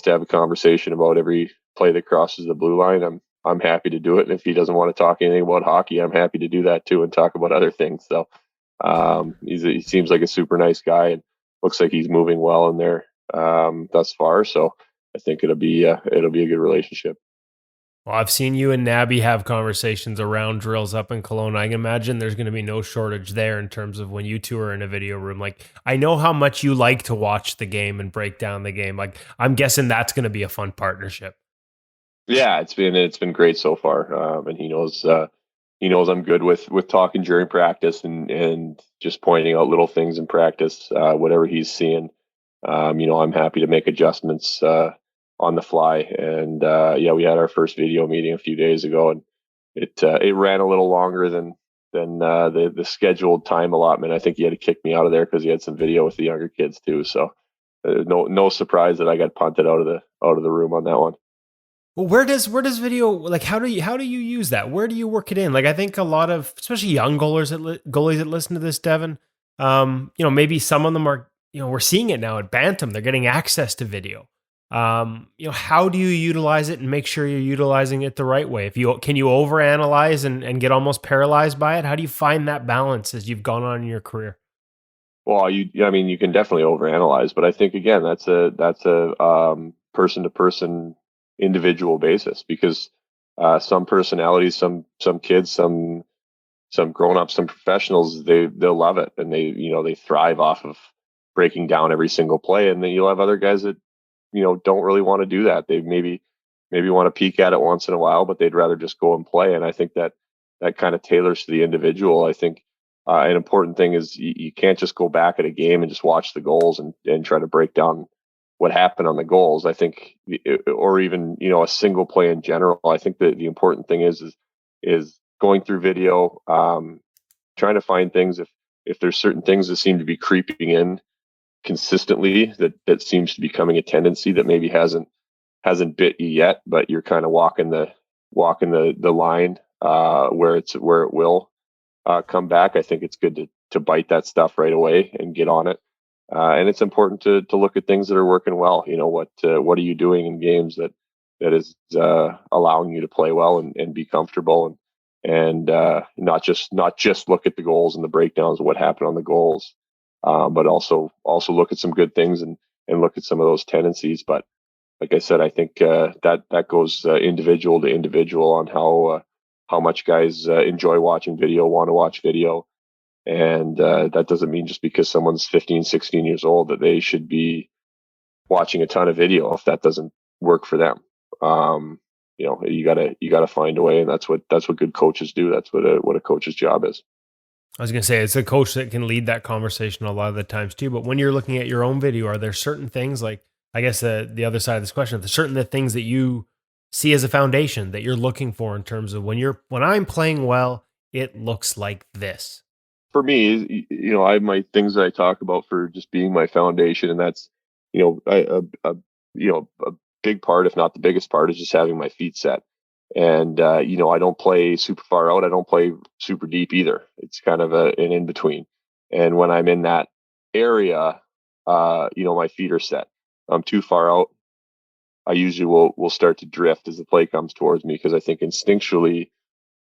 have a conversation about every play that crosses the blue line, I'm happy to do it. And if he doesn't want to talk anything about hockey, I'm happy to do that too and talk about other things. So he seems like a super nice guy, and looks like he's moving well in there thus far. So I think it'll be a good relationship. Well, I've seen you and Nabby have conversations around drills up in Kelowna. I can imagine there's going to be no shortage there in terms of when you two are in a video room. Like, I know how much you like to watch the game and break down the game. Like, I'm guessing that's going to be a fun partnership. Yeah, it's been great so far, and he knows I'm good with talking during practice and just pointing out little things in practice, whatever he's seeing. I'm happy to make adjustments on the fly. And we had our first video meeting a few days ago, and it ran a little longer than the scheduled time allotment. I think he had to kick me out of there because he had some video with the younger kids too. So no surprise that I got punted out of the room on that one. Well, where does video, like, how do you use that? Where do you work it in? Like, I think a lot of, especially young goalies that listen to this, Devan, maybe some of them are, we're seeing it now at Bantam. They're getting access to video. How do you utilize it and make sure you're utilizing it the right way? Can you overanalyze and get almost paralyzed by it? How do you find that balance as you've gone on in your career? Well, I mean, you can definitely overanalyze, but I think again, that's a person to person, individual basis because some personalities, some kids, some grown ups, some professionals, they'll love it and they thrive off of breaking down every single play, and then you'll have other guys that don't really want to do that. They maybe want to peek at it once in a while, but they'd rather just go and play. And I think that kind of tailors to the individual. I think an important thing is you can't just go back at a game and just watch the goals and try to break down what happened on the goals. I think, or even a single play in general. I think that the important thing is going through video, trying to find things if there's certain things that seem to be creeping in consistently that seems to be becoming a tendency that maybe hasn't bit you yet, but you're kind of walking the line where it will come back. I think it's good to bite that stuff right away and get on it. And it's important to look at things that are working well. What are you doing in games that is allowing you to play well and be comfortable and not just look at the goals and the breakdowns of what happened on the goals, but also look at some good things and look at some of those tendencies. But like I said, I think that goes individual to individual on how much guys enjoy watching video, want to watch video. And that doesn't mean just because someone's 15, 16 years old that they should be watching a ton of video if that doesn't work for them. You gotta find a way, and that's what good coaches do. That's what a coach's job is. I was going to say it's the coach that can lead that conversation a lot of the times too. But when you're looking at your own video, are there certain things like, I guess the other side of this question, are there certain the things that you see as a foundation that you're looking for in terms of when I'm playing well, it looks like this? For me, I have my things that I talk about for just being my foundation, and that's, a big part, if not the biggest part, is just having my feet set. And I don't play super far out. I don't play super deep either. It's kind of an in between. And when I'm in that area, my feet are set. I'm too far out. I usually will start to drift as the play comes towards me because I think instinctually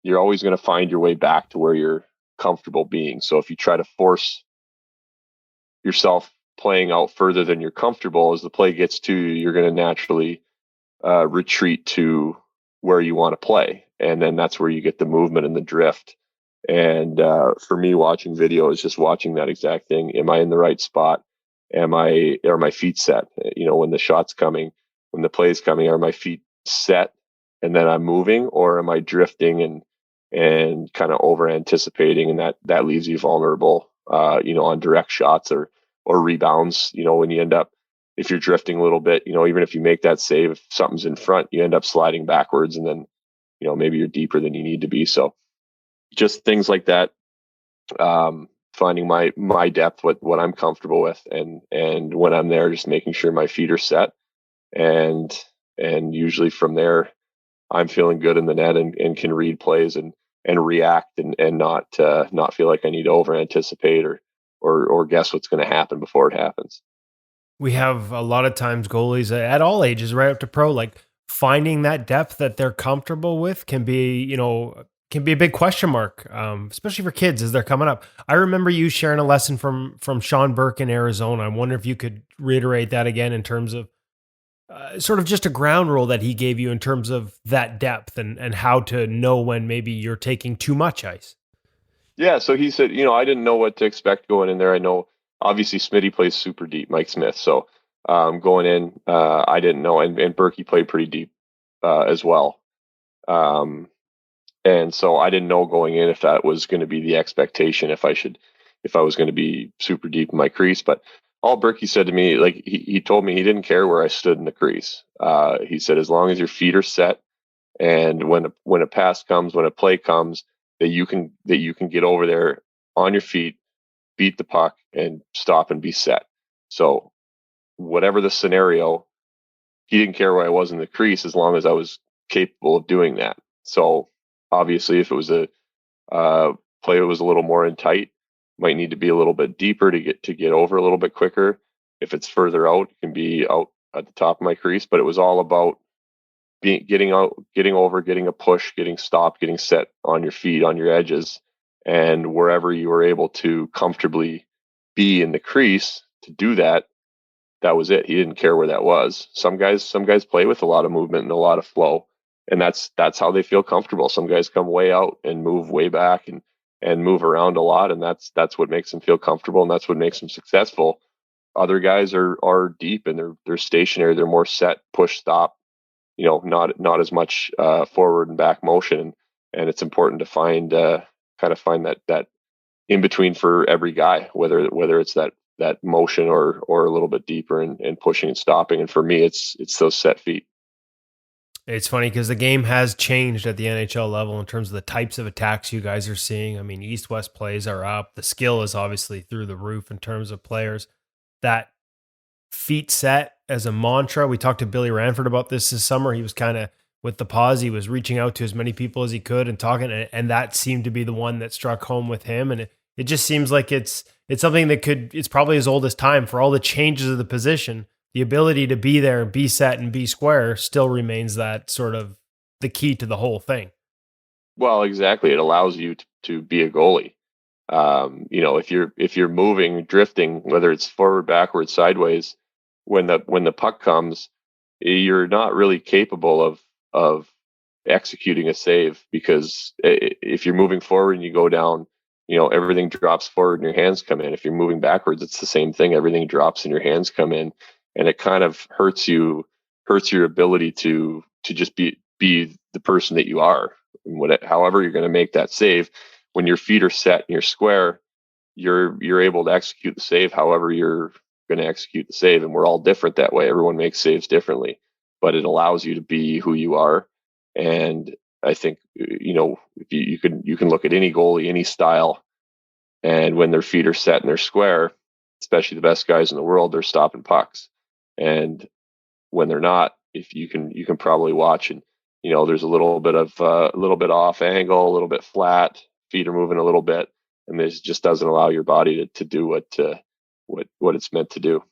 you're always going to find your way back to where you're comfortable being. So if you try to force yourself playing out further than you're comfortable, as the play gets to you, you're going to naturally retreat to where you want to play. And then that's where you get the movement and the drift. And for me, watching video is just watching that exact thing. Am I in the right spot? Are my feet set? When the shot's coming, when the play's coming, are my feet set and then I'm moving, or am I drifting and kind of over anticipating? And that leaves you vulnerable, on direct shots or rebounds, when you end up, if you're drifting a little bit, even if you make that save, if something's in front, you end up sliding backwards and then, maybe you're deeper than you need to be. So just things like that, finding my depth, what I'm comfortable with. And when I'm there, just making sure my feet are set. And usually from there, I'm feeling good in the net and can read plays and react and not feel like I need to over anticipate or guess what's going to happen before it happens. We have a lot of times goalies at all ages, right up to pro, like finding that depth that they're comfortable with can be a big question mark, especially for kids as they're coming up. I remember you sharing a lesson from Sean Burke in Arizona. I wonder if you could reiterate that again in terms of sort of just a ground rule that he gave you in terms of that depth and how to know when maybe you're taking too much ice. Yeah, so he said, I didn't know what to expect going in there. I know obviously Smitty plays super deep, Mike Smith. So going in, I didn't know, and Berkey played pretty deep as well. And so I didn't know going in if that was going to be the expectation, if I was going to be super deep in my crease. But all Berkey said to me, like he told me he didn't care where I stood in the crease. He said, as long as your feet are set, and when a pass comes, when a play comes, that you can get over there on your feet, beat the puck, and stop and be set. So whatever the scenario, he didn't care where I was in the crease as long as I was capable of doing that. So obviously, if it was a play that was a little more in tight, might need to be a little bit deeper to get over a little bit quicker. If it's further out, it can be out at the top of my crease. But it was all about getting out, getting over, getting a push, getting stopped, getting set on your feet, on your edges, and wherever you were able to comfortably be in the crease to do that, that was it. He didn't care where that was. Some guys play with a lot of movement and a lot of flow, and that's how they feel comfortable. Some guys come way out and move way back and move around a lot, and that's what makes them feel comfortable, and that's what makes them successful. Other guys are deep and they're stationary. They're more set, push, stop. Not as much forward and back motion, and it's important to find that in between for every guy, whether it's that motion or a little bit deeper and pushing and stopping. And for me, it's those set feet. It's funny because the game has changed at the NHL level in terms of the types of attacks you guys are seeing. I mean, East-West plays are up. The skill is obviously through the roof in terms of players. That feet set as a mantra. We talked to Billy Ranford about this summer. He was kind of with the pause. He was reaching out to as many people as he could and talking, and that seemed to be the one that struck home with him. And it just seems like it's something that it's probably as old as time. For all the changes of the position, the ability to be there and be set and be square still remains that sort of the key to the whole thing. Well, exactly. It allows you to be a goalie. If you're moving, drifting, whether it's forward, backward, sideways, when the puck comes, you're not really capable of executing a save, because if you're moving forward and you go down, everything drops forward and your hands come in. If you're moving backwards, it's the same thing. Everything drops and your hands come in, and it kind of hurts your ability to just be the person that you are. However you're going to make that save, when your feet are set and you're square, you're able to execute the save however you're going to execute the save. And we're all different that way. Everyone makes saves differently, but it allows you to be who you are. And I think, if you can look at any goalie, any style, and when their feet are set and they're square, especially the best guys in the world, they're stopping pucks. And when they're not, if you can probably watch, and there's a little bit off angle, a little bit flat, feet are moving a little bit, and this just doesn't allow your body to do what it's meant to do.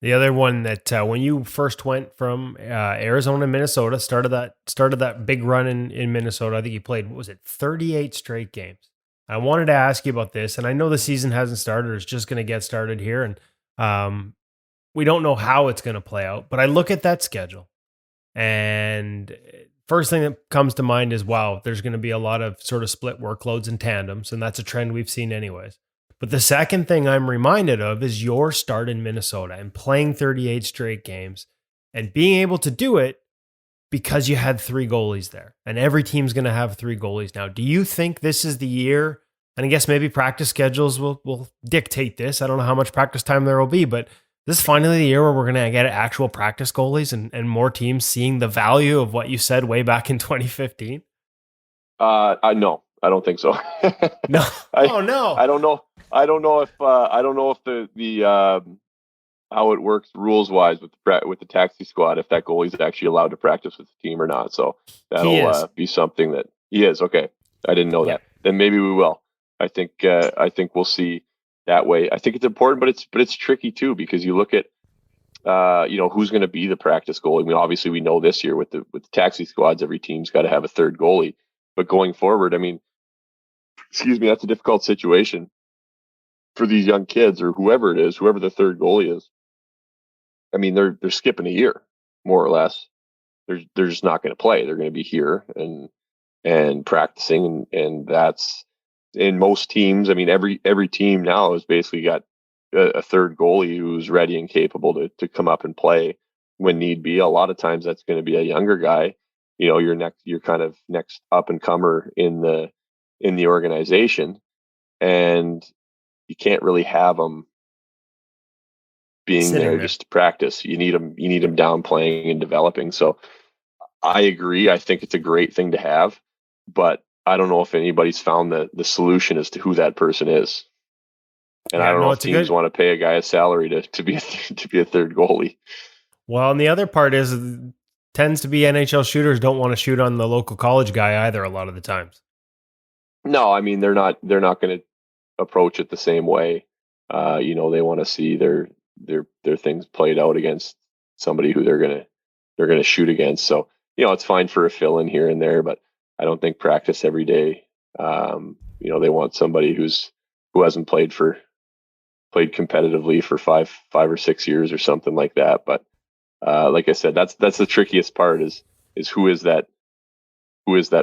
The other one that when you first went from Arizona to Minnesota, started that big run in Minnesota. I think you played, what was it, 38 straight games. I wanted to ask you about this, and I know the season hasn't started; it's just going to get started here, and we don't know how it's going to play out. But I look at that schedule, and first thing that comes to mind is, wow, there's going to be a lot of sort of split workloads and tandems, and that's a trend we've seen anyways. But the second thing I'm reminded of is your start in Minnesota and playing 38 straight games and being able to do it because you had 3 goalies there, and every team's going to have 3 goalies now. Do you think this is the year? And I guess maybe practice schedules will dictate this. I don't know how much practice time there will be, but this is finally the year where we're going to get actual practice goalies and more teams seeing the value of what you said way back in 2015. No, I don't think so. No. Oh no. I don't know. I don't know if the how it works rules wise with the taxi squad, if that goalie's actually allowed to practice with the team or not. So that'll be something that he is. Okay, I didn't know that. Then maybe we will. I think we'll see that way. I think it's important, but it's tricky too, because you look at who's going to be the practice goalie. I mean, obviously we know this year with the taxi squads, every team's got to have a third goalie. But going forward, I mean, that's a difficult situation for these young kids, or whoever it is, whoever the third goalie is. I mean, they're skipping a year, more or less. They're just not going to play. They're going to be here and practicing, and that's in most teams. I mean, every team now has basically got a third goalie who's ready and capable to come up and play when need be. A lot of times that's going to be a younger guy. You're kind of next up and comer in the organization, and you can't really have them being there just to practice. You need them down playing and developing. So I agree. I think it's a great thing to have, but I don't know if anybody's found the solution as to who that person is. And I don't know if teams want to pay a guy a salary to be a third goalie. Well, and the other part is, tends to be NHL shooters don't want to shoot on the local college guy either a lot of the times. No, I mean, they're not going to approach it the same way. They want to see their things played out against somebody who they're going to shoot against. So, it's fine for a fill in here and there, but I don't think practice every day. They want somebody who hasn't played for played competitively for five or 6 years or something like that. But like I said, that's the trickiest part is who is that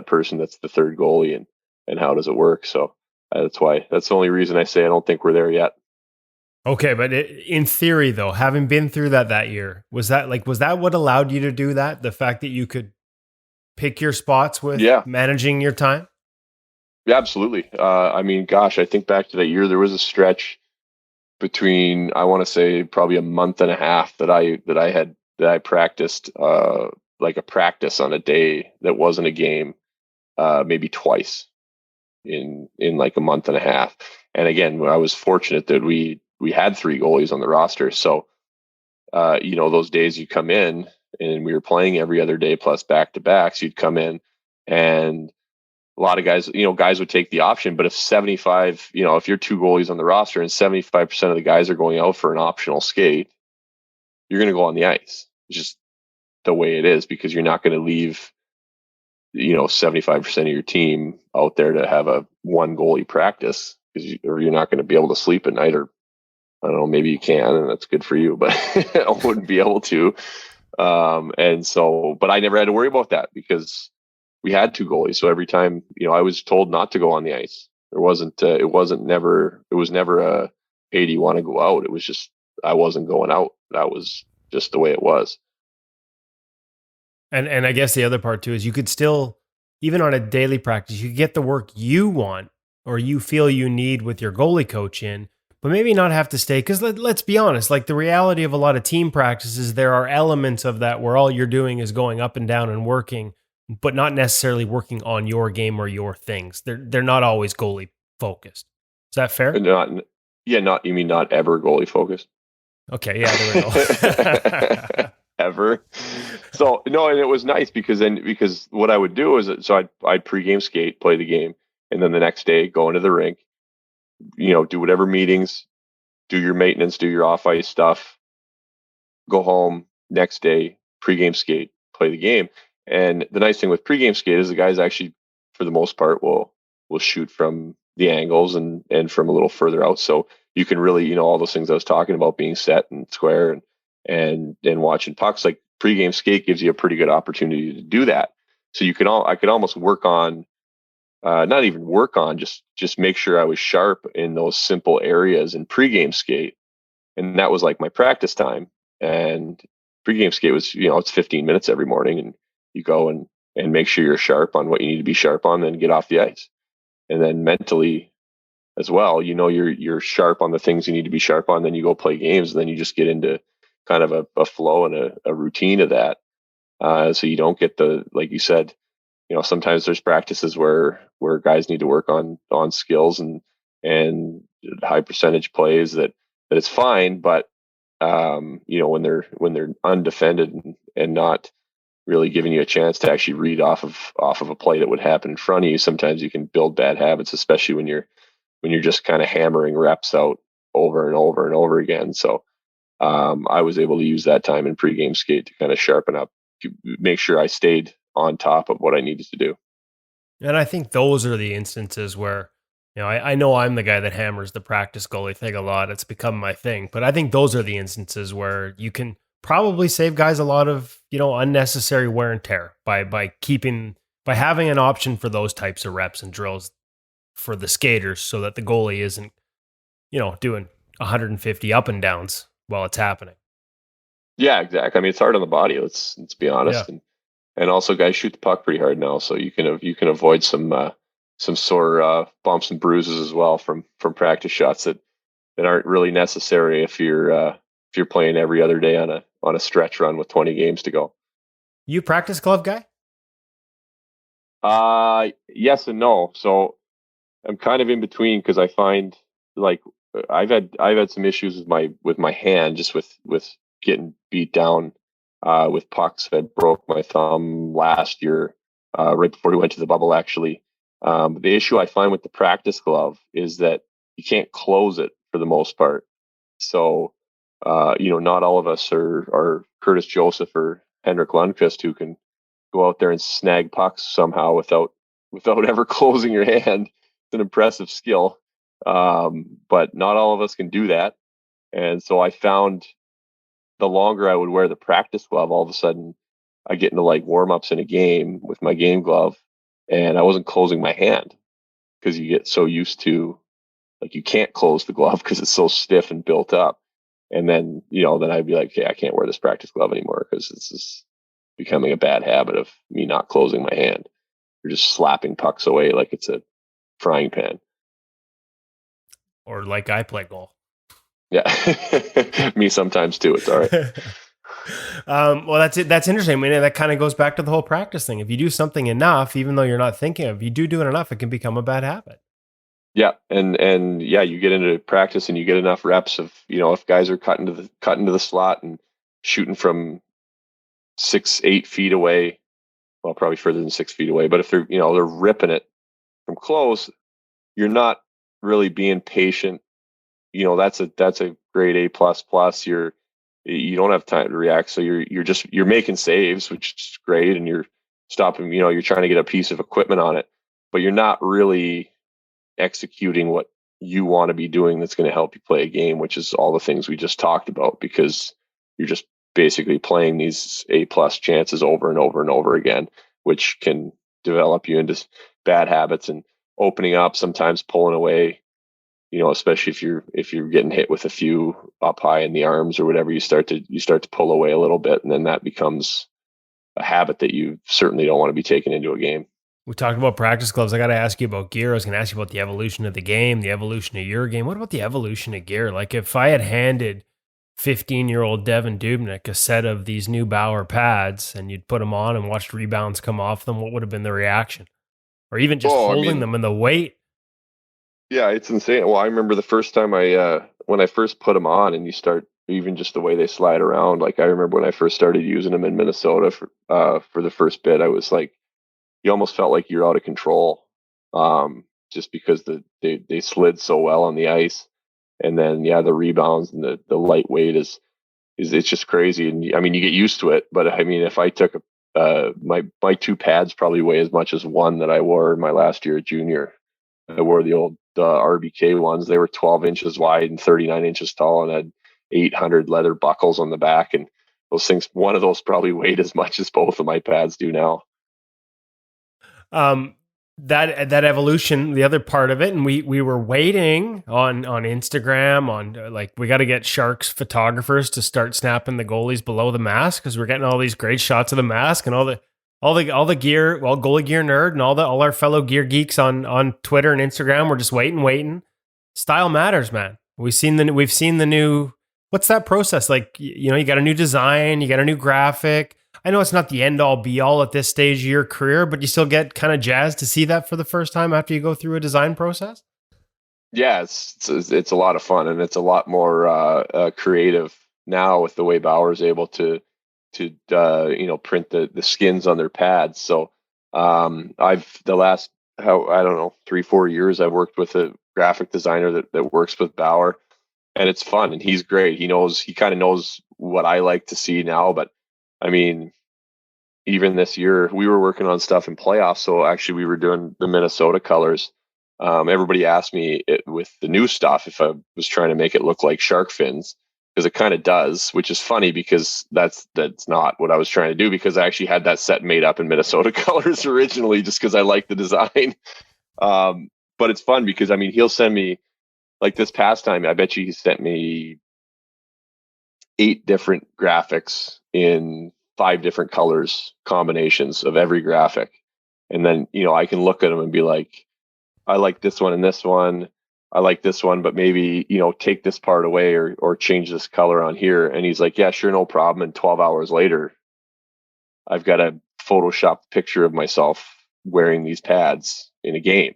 person that's the third goalie, and how does it work? So that's the only reason I say I don't think we're there yet. Okay, but in theory, though, having been through that year, was that what allowed you to do that? The fact that you could pick your spots with managing your time? Yeah, absolutely. I mean, gosh, I think back to that year, there was a stretch between, I want to say, probably a month and a half that I practiced, like a practice on a day that wasn't a game, maybe twice in like a month and a half. And again, I was fortunate that we had 3 goalies on the roster. So, those days you come in and we were playing every other day plus back-to-backs, you'd come in and a lot of guys would take the option, but if 75, if you're 2 goalies on the roster and 75% of the guys are going out for an optional skate, you're going to go on the ice. It's just the way it is, because you're not going to leave, 75% of your team out there to have a 1 goalie practice, or you're not going to be able to sleep at night, or I don't know, maybe you can, and that's good for you, but I wouldn't be able to. But I never had to worry about that because we had 2 goalies. So every time, I was told not to go on the ice. It was never a, hey, do you want to go out? It was just, I wasn't going out. That was just the way it was. And I guess the other part too is you could still, even on a daily practice, you could get the work you want or you feel you need with your goalie coach in, but maybe not have to stay. Because let's be honest, like the reality of a lot of team practices, there are elements of that where all you're doing is going up and down and working, but not necessarily working on your game or your things. They're not always goalie focused. Is that fair? You mean not ever goalie focused? Okay, yeah, there we go. Ever. So no, and it was nice because what I would do is, so I'd pregame skate, play the game, and then the next day go into the rink, do whatever meetings, do your maintenance, do your off ice stuff, go home, next day, pregame skate, play the game. And the nice thing with pregame skate is the guys actually, for the most part, will shoot from the angles and from a little further out. So you can really, all those things I was talking about, being set and square and watching pucks, like pregame skate gives you a pretty good opportunity to do that. So I could almost work on, not even work on, just make sure I was sharp in those simple areas in pregame skate. And that was like my practice time. And pregame skate was, it's 15 minutes every morning, and you go and make sure you're sharp on what you need to be sharp on, then get off the ice. And then mentally as well, you're sharp on the things you need to be sharp on, then you go play games, and then you just get into kind of a flow and a routine of that. So you don't get like you said, sometimes there's practices where guys need to work on skills and high percentage plays that it's fine, but when they're undefended and not really giving you a chance to actually read off of a play that would happen in front of you, sometimes you can build bad habits, especially when you're just kind of hammering reps out over and over and over again. So I was able to use that time in pregame skate to kind of sharpen up, to make sure I stayed on top of what I needed to do. And I think those are the instances where, I know I'm the guy that hammers the practice goalie thing a lot. It's become my thing. But I think those are the instances where you can probably save guys a lot of, unnecessary wear and tear by having an option for those types of reps and drills for the skaters, so that the goalie isn't, doing 150 up and downs while it's happening. Yeah, exactly. I mean, it's hard on the body. Let's be honest. Yeah. And also, guys shoot the puck pretty hard now, so you can avoid some sore bumps and bruises as well from practice shots that aren't really necessary if you're playing every other day on a stretch run with 20 games to go. You practice glove guy? Yes and no. So I'm kind of in between, because I find, like, I've had some issues with my hand, just with getting beat down with pucks. I broke my thumb last year, right before we went to the bubble, actually. The issue I find with the practice glove is that you can't close it for the most part. So, not all of us are Curtis Joseph or Henrik Lundqvist, who can go out there and snag pucks somehow without ever closing your hand. It's an impressive skill. But not all of us can do that. And so I found the longer I would wear the practice glove, all of a sudden I get into like warm-ups in a game with my game glove, and I wasn't closing my hand because you get so used to, like, you can't close the glove because it's so stiff and built up. And then, then I'd be like, okay, I can't wear this practice glove anymore because this is becoming a bad habit of me not closing my hand. You're just slapping pucks away like it's a frying pan. Or like I play golf. Yeah. Me sometimes too. It's all right. Well, that's it. That's interesting. I mean, that kind of goes back to the whole practice thing. If you do something enough, even though you're not thinking of, you do it enough, it can become a bad habit. Yeah, and yeah, you get into practice and you get enough reps of, if guys are cutting to the slot and shooting from 6-8 feet away, well, probably further than 6 feet away, but if they're ripping it from close, you're not really being patient. That's a grade A++. You don't have time to react, so you're making saves, which is great, and you're stopping. You're trying to get a piece of equipment on it, but you're not really executing what you want to be doing that's going to help you play a game, which is all the things we just talked about, because you're just basically playing these A+ chances over and over and over again, which can develop you into bad habits and opening up, sometimes pulling away, especially if you're getting hit with a few up high in the arms or whatever, you start to pull away a little bit, and then that becomes a habit that you certainly don't want to be taking into a game. We talked about practice gloves. I got to ask you about gear. I was going to ask you about the evolution of the game, the evolution of your game. What about the evolution of gear? Like, if I had handed 15-year-old Devan Dubnyk a set of these new Bauer pads and you'd put them on and watched rebounds come off them, what would have been the reaction? Or even just holding them and the weight? Yeah, it's insane. Well, I remember the first time when I first put them on, and you start, even just the way they slide around. Like, I remember when I first started using them in Minnesota for the first bit, I was like, you almost felt like you're out of control, just because they slid so well on the ice. And then, yeah, the rebounds and the lightweight is it's just crazy. And I mean, you get used to it, but I mean, if I took my two pads probably weigh as much as one that I wore my last year at junior. I wore the old RBK ones. They were 12 inches wide and 39 inches tall, and had 800 leather buckles on the back. And those things, one of those probably weighed as much as both of my pads do now. That evolution, the other part of it, and we were waiting on Instagram on like, we got to get Sharks photographers to start snapping the goalies below the mask, because we're getting all these great shots of the mask and all the gear. Well, Goalie Gear Nerd and all our fellow gear geeks on Twitter and Instagram, we're just waiting. Style matters, man. We've seen the new. What's that process like? You got a new design, you got a new graphic. I know it's not the end all be all at this stage of your career, but you still get kind of jazzed to see that for the first time after you go through a design process. Yeah, it's a lot of fun, and it's a lot more creative now with the way Bauer's able to print the skins on their pads. So I've the last, I don't know, 3-4 years, I've worked with a graphic designer that works with Bauer, and it's fun, and he's great. He kind of knows what I like to see now. But I mean, even this year we were working on stuff in playoffs. So actually we were doing the Minnesota colors. Everybody asked me with the new stuff if I was trying to make it look like shark fins, because it kind of does, which is funny because that's not what I was trying to do, because I actually had that set made up in Minnesota colors originally, just because I like the design. But it's fun because, I mean, he'll send me, like this past time, I bet you he sent me 8 different graphics in 5 different colors, combinations of every graphic. And then, I can look at them and be like, I like this one and this one. I like this one, but maybe, take this part away or change this color on here. And he's like, yeah, sure, no problem. And 12 hours later, I've got a Photoshop picture of myself wearing these pads in a game.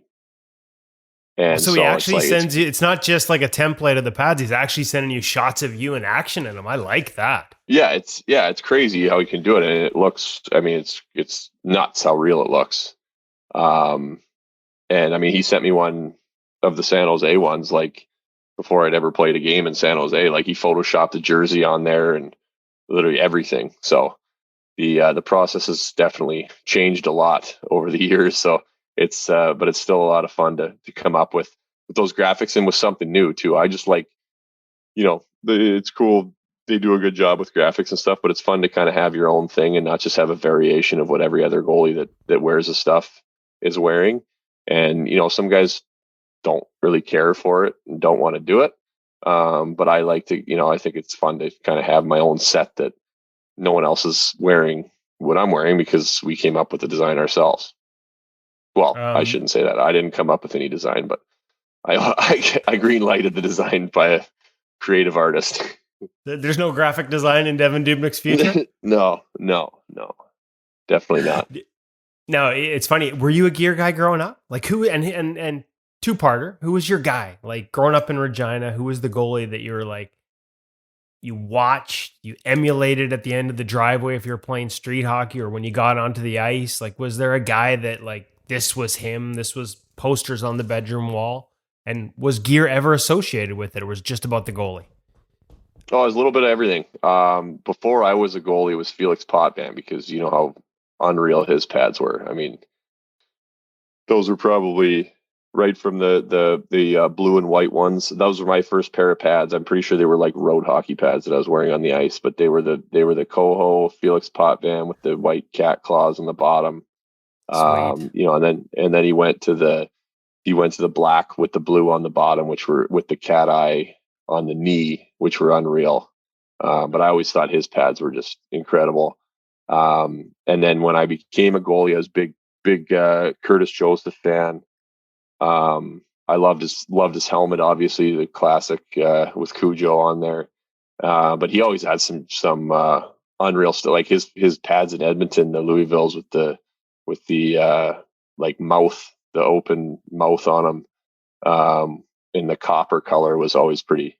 And so he actually sends you, it's not just like a template of the pads. He's actually sending you shots of you in action in them. I like that. Yeah, it's crazy how he can do it. And it looks, I mean, it's nuts how real it looks. And I mean, he sent me one of the San Jose ones, like before I'd ever played a game in San Jose. Like, he photoshopped the jersey on there and literally everything. So the process has definitely changed a lot over the years. So it's but it's still a lot of fun to come up with those graphics and with something new too. I just like it's cool. They do a good job with graphics and stuff, but it's fun to kind of have your own thing and not just have a variation of what every other goalie that wears the stuff is wearing. And, some guys don't really care for it and don't want to do it. But I like to, I think it's fun to kind of have my own set that no one else is wearing what I'm wearing because we came up with the design ourselves. Well, I shouldn't say that. I didn't come up with any design, but I green lighted the design by a creative artist. There's no graphic design in Devan Dubnyk's future? No, definitely not. No, it's funny. Were you a gear guy growing up? Like who, and two-parter, who was your guy? Like growing up in Regina, who was the goalie that you were like, you watched, you emulated at the end of the driveway if you were playing street hockey or when you got onto the ice? Like, was there a guy that like, this was him, this was posters on the bedroom wall? And was gear ever associated with it, or was it just about the goalie? Oh, it was a little bit of everything. Before I was a goalie, it was Felix Potvin, because you know how unreal his pads were. I mean, those were probably right from the blue and white ones. Those were my first pair of pads. I'm pretty sure they were like road hockey pads that I was wearing on the ice, but they were the Coho Felix Potvin with the white cat claws on the bottom. And then he went to the black with the blue on the bottom, which were with the cat eye on the knee, which were unreal. But I always thought his pads were just incredible. And then when I became a goalie, I was big Curtis Joseph fan. I loved his helmet, obviously the classic with Cujo on there. But he always had some unreal stuff, like his pads in Edmonton, the Louisvilles with the like mouth, the open mouth on them, in the copper color was always pretty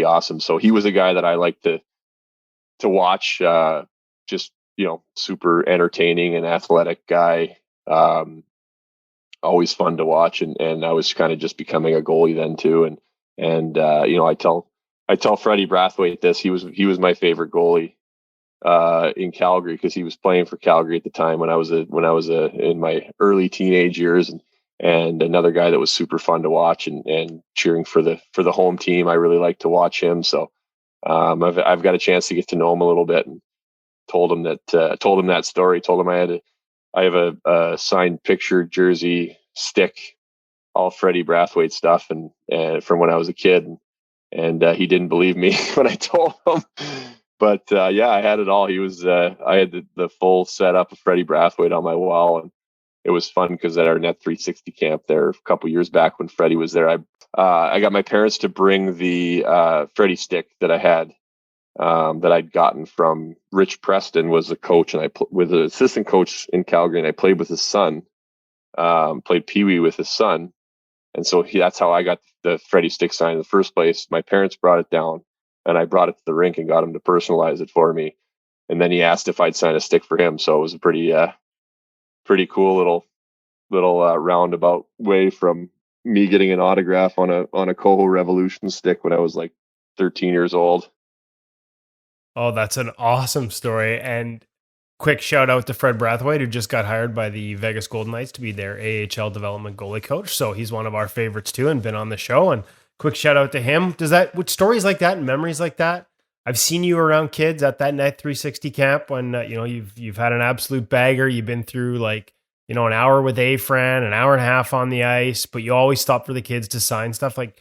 awesome. So he was a guy that I liked to watch, just, super entertaining and athletic guy. Always fun to watch. And I was kind of just becoming a goalie then too. And I tell Freddie Brathwaite this, he was my favorite goalie in Calgary, because he was playing for Calgary at the time when I was in my early teenage years, and another guy that was super fun to watch and cheering for the home team. I really like to watch him. So I've got a chance to get to know him a little bit, and told him that story. Told him I have a signed picture jersey, stick, all Freddie Brathwaite stuff, and from when I was a kid, and he didn't believe me when I told him. But I had it all. He was I had the full setup of Freddie Brathwaite on my wall, and it was fun because at our Net 360 camp there a couple years back when Freddie was there, I got my parents to bring the Freddie stick that I had, that I'd gotten from Rich Preston, was the coach, and I was an assistant coach in Calgary, and I played with his son, played Pee-wee with his son, and so that's how I got the Freddie stick signed in the first place. My parents brought it down, and I brought it to the rink and got him to personalize it for me, and then he asked if I'd sign a stick for him. So it was a pretty cool little roundabout way from me getting an autograph on a Coho Revolution stick when I was like 13 years old. Oh, that's an awesome story. And quick shout out to Fred Brathwaite, who just got hired by the Vegas Golden Knights to be their AHL development goalie coach. So he's one of our favorites too, and been on the show. And quick shout out to him. With stories like that and memories like that, I've seen you around kids at that Net 360 camp when you've had an absolute bagger. You've been through an hour with A-Fran, an hour and a half on the ice, but you always stop for the kids to sign stuff. Like,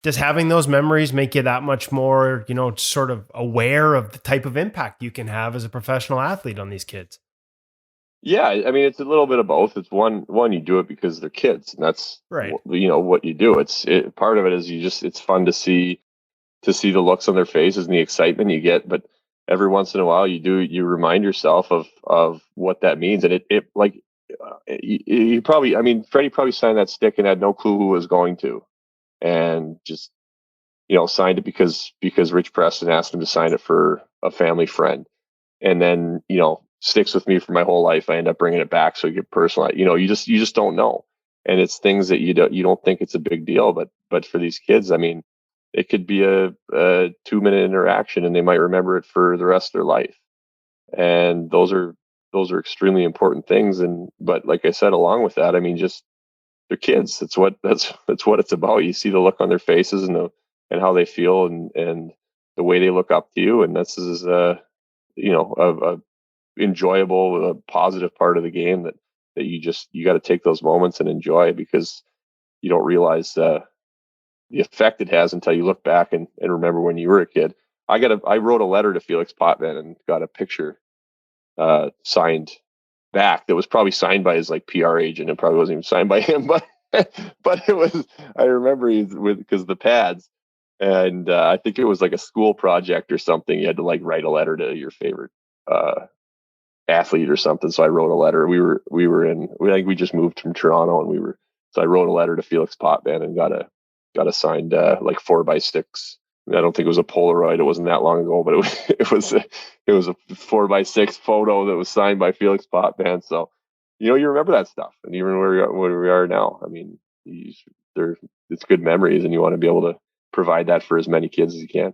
does having those memories make you that much more, sort of aware of the type of impact you can have as a professional athlete on these kids? Yeah, I mean, it's a little bit of both. It's one you do it because they're kids, and that's right. What you do. Part of it is it's fun to see the looks on their faces and the excitement you get. But every once in a while, you remind yourself of what that means, and Freddie probably signed that stick and had no clue who was going to, and just signed it because Rich Preston asked him to sign it for a family friend, and then sticks with me for my whole life. I end up bringing it back so you get personalized. You just don't know, and it's things that you don't think it's a big deal, but for these kids, I mean, it could be a 2-minute interaction, and they might remember it for the rest of their life, and those are extremely important things. But like I said, along with that, I mean, just they're kids. That's what it's about. You see the look on their faces and and how they feel and the way they look up to you. And this is a enjoyable, a positive part of the game that you got to take those moments and enjoy, because you don't realize the effect it has until you look back and remember when you were a kid. I wrote a letter to Felix Potvin and got a picture signed back that was probably signed by his like PR agent, and probably wasn't even signed by him, but but it was, I remember he's with, because the pads, and I think it was like a school project or something. You had to like write a letter to your favorite athlete or something. So I wrote a letter. I think we just moved from Toronto, and so I wrote a letter to Felix Potvin and got a signed like 4x6. I don't think it was a Polaroid. It wasn't that long ago, but it was a 4x6 photo that was signed by Felix Potvin. So, you remember that stuff, and even where we are now. I mean, it's good memories, and you want to be able to provide that for as many kids as you can.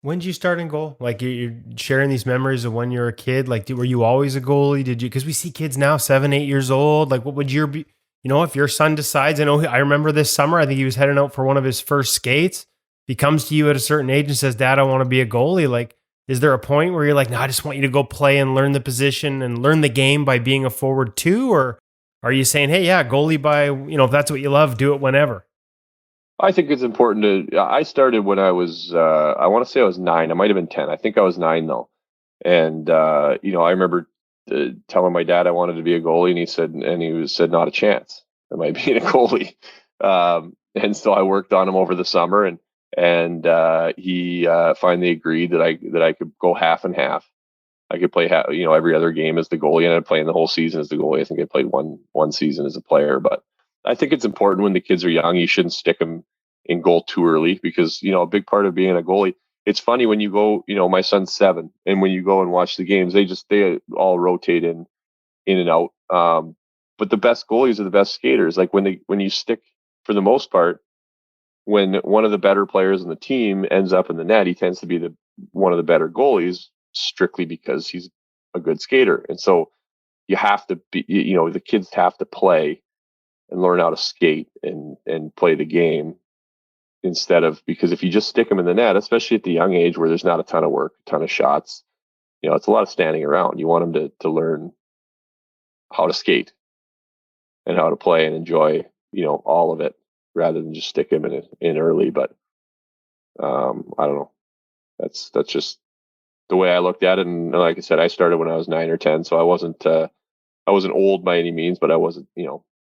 When did you start in goal? Like you're sharing these memories of when you were a kid. Like, were you always a goalie? Did you? Because we see kids now 7, 8 years old. Like, what would your be? If your son decides, I remember this summer, I think he was heading out for one of his first skates. He comes to you at a certain age and says, "Dad, I want to be a goalie." Like, is there a point where you're like, "No, I just want you to go play and learn the position and learn the game by being a forward too"? Or are you saying, "Hey, yeah, goalie by, if that's what you love, do it whenever"? I think it's important I started when I was, I want to say I was 9. I might have been 10. I think I was 9 though. And, I remember telling my dad I wanted to be a goalie, and he said, "Not a chance. Am I being a goalie?" And so I worked on him over the summer, and he finally agreed that I could go half and half. I could play every other game as the goalie, and I'd play in the whole season as the goalie. I think I played one season as a player, but I think it's important when the kids are young, you shouldn't stick them in goal too early, because a big part of being a goalie. It's funny when you go, my son's 7, and when you go and watch the games, they all rotate in and out. But the best goalies are the best skaters. Like when you stick, for the most part, when one of the better players in the team ends up in the net, he tends to be one of the better goalies, strictly because he's a good skater. And so you have to be, the kids have to play and learn how to skate and play the game, because if you just stick them in the net, especially at the young age where there's not a ton of work, a ton of shots, it's a lot of standing around. You want them to learn how to skate and how to play and enjoy, all of it, rather than just stick them in early. But I don't know. That's just the way I looked at it. And like I said, I started when I was 9 or 10, so I wasn't old by any means, but I wasn't,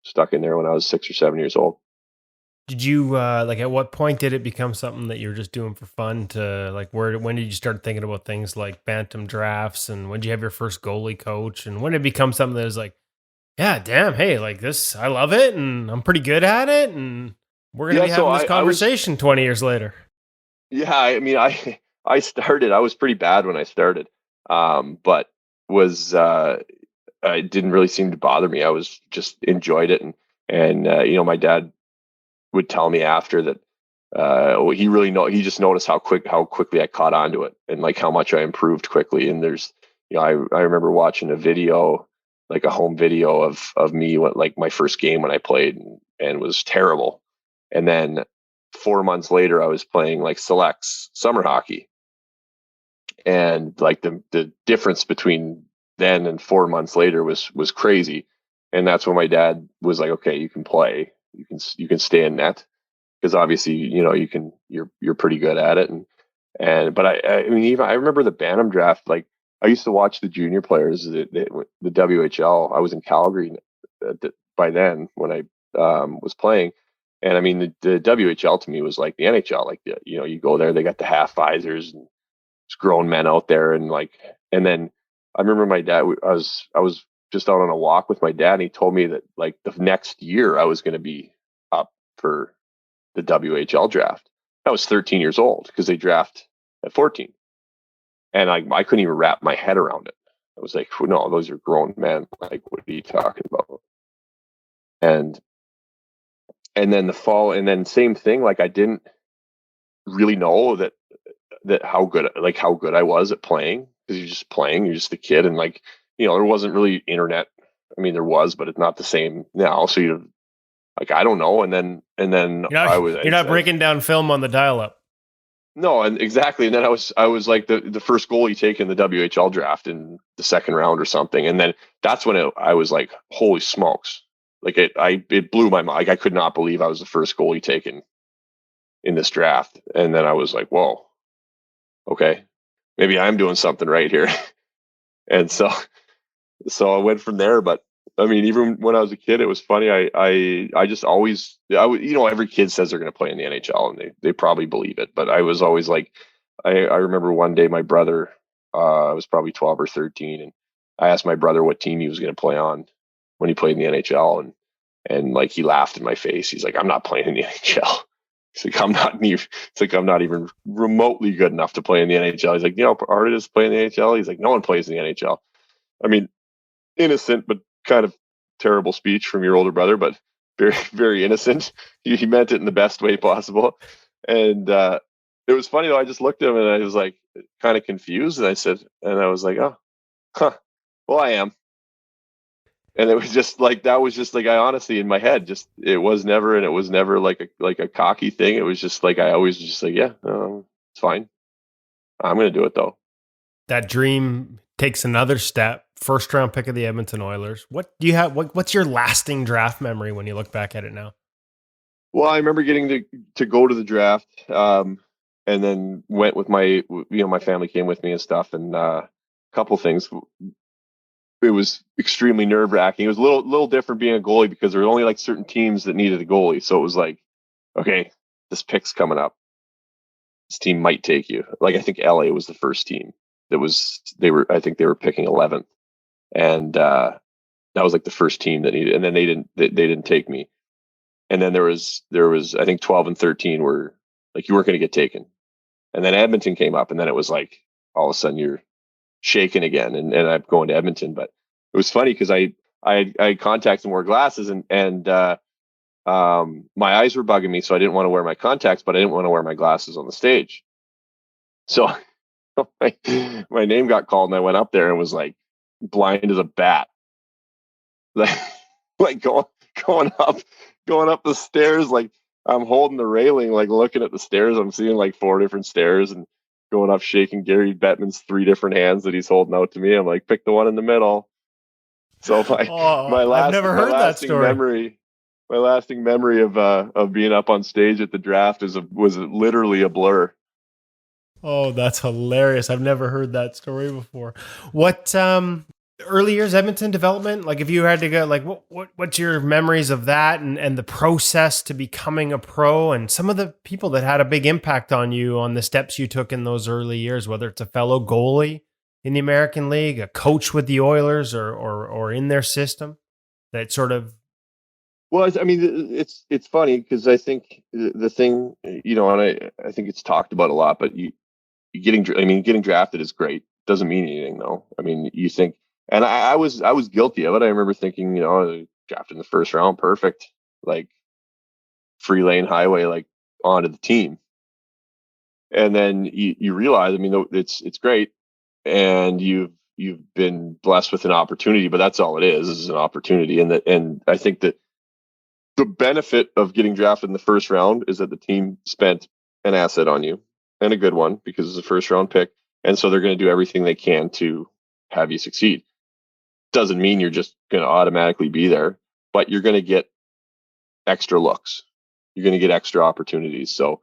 stuck in there when I was 6 or 7 years old. Did you at what point did it become something that you were just doing for fun? When did you start thinking about things like bantam drafts, and when did you have your first goalie coach, and when did it become something that was like, yeah, damn, hey, like this, I love it, and I'm pretty good at it, and we're gonna be having this conversation 20 years later? Yeah, I mean, I started. I was pretty bad when I started, but it didn't really seem to bother me. I was just enjoyed it, and my dad would tell me after that he just noticed how quickly I caught on to it, and like how much I improved quickly. And there's I remember watching a video, like a home video of me, like my first game when I played, and was terrible. And then 4 months later I was playing like selects summer hockey, and like the difference between then and 4 months later was crazy. And that's when my dad was like, "Okay, you can play. You can stay in net, because obviously you're pretty good at it." But I mean, even I remember the bantam draft. Like I used to watch the junior players, the WHL. I was in Calgary by then when I was playing, and I mean the WHL to me was like the NHL. Like you go there, they got the half visors and grown men out there, and then I remember my dad. I was just out on a walk with my dad, and he told me that like the next year I was going to be up for the WHL draft. I was 13 years old, because they draft at 14, and I couldn't even wrap my head around it. I was like, "No, those are grown men. Like, what are you talking about?" And then the fall, and then same thing. Like I didn't really know that how good I was at playing, because you're just playing, you're just a kid, and there wasn't really internet. I mean, there was, but it's not the same now. So I don't know. And then you're not breaking down film on the dial-up. No, and exactly. And then I was like the first goalie taken in the WHL draft in the second round or something. And then that's when I was like, holy smokes. Like it blew my mind. Like I could not believe I was the first goalie taken in this draft. And then I was like, whoa, okay, maybe I'm doing something right here. And so I went from there. But I mean, even when I was a kid, it was funny. I just always, every kid says they're going to play in the NHL, and they probably believe it. But I was always like, I remember one day my brother, I was probably 12 or 13, and I asked my brother what team he was going to play on when he played in the NHL, and like he laughed in my face. He's like, I'm not playing in the NHL. He's like, I'm not even remotely good enough to play in the NHL. He's like, artists play in the NHL. He's like, no one plays in the NHL. I mean, innocent, but kind of terrible speech from your older brother, but very, very innocent. He meant it in the best way possible. And it was funny though. I just looked at him and I was like kind of confused. And I was like, oh, huh, well, I am. And it was just like, that was just like, I honestly, in my head, it was never like a cocky thing. It was just like, I always just like, yeah, it's fine. I'm going to do it though. That dream takes another step. First round pick of the Edmonton Oilers. What do you have? What's your lasting draft memory when you look back at it now? Well, I remember getting to go to the draft, and then went with my family came with me and stuff, and a couple things. It was extremely nerve wracking. It was a little different being a goalie because there were only like certain teams that needed a goalie. So it was like, okay, this pick's coming up. This team might take you. Like I think LA was the first team I think they were picking 11th, and that was like the first team that needed. And then they didn't take me. And then there was I think 12 and 13 were like you weren't going to get taken. And then Edmonton came up, and then it was like all of a sudden you're shaken again, and I'm going to Edmonton. But it was funny because I had contacts and wore glasses, and my eyes were bugging me, so I didn't want to wear my contacts, but I didn't want to wear my glasses on the stage. So my name got called, and I went up there and was like blind as a bat, like going up the stairs, like I'm holding the railing, like looking at the stairs. I'm seeing like 4 different stairs and going up, shaking Gary Bettman's 3 different hands that he's holding out to me. I'm like, pick the one in the middle. So I've never heard that story. My lasting memory of being up on stage at the draft was literally a blur. Oh, that's hilarious. I've never heard that story before. What early years Edmonton development? Like if you had to go, like what's your memories of that and the process to becoming a pro and some of the people that had a big impact on you on the steps you took in those early years, whether it's a fellow goalie in the American League, a coach with the Oilers or in their system that sort of. Well, I mean, it's funny because I think the thing, and I think it's talked about a lot, but getting drafted is great. Doesn't mean anything though. I mean, you think, and I was guilty of it. I remember thinking, drafted in the first round, perfect, like free lane highway, like onto the team. And then you realize, I mean, it's great, and you've been blessed with an opportunity, but that's all it is an opportunity. And I think that the benefit of getting drafted in the first round is that the team spent an asset on you, and a good one, because it's a first round pick. And so they're going to do everything they can to have you succeed. Doesn't mean you're just going to automatically be there, but you're going to get extra looks. You're going to get extra opportunities. So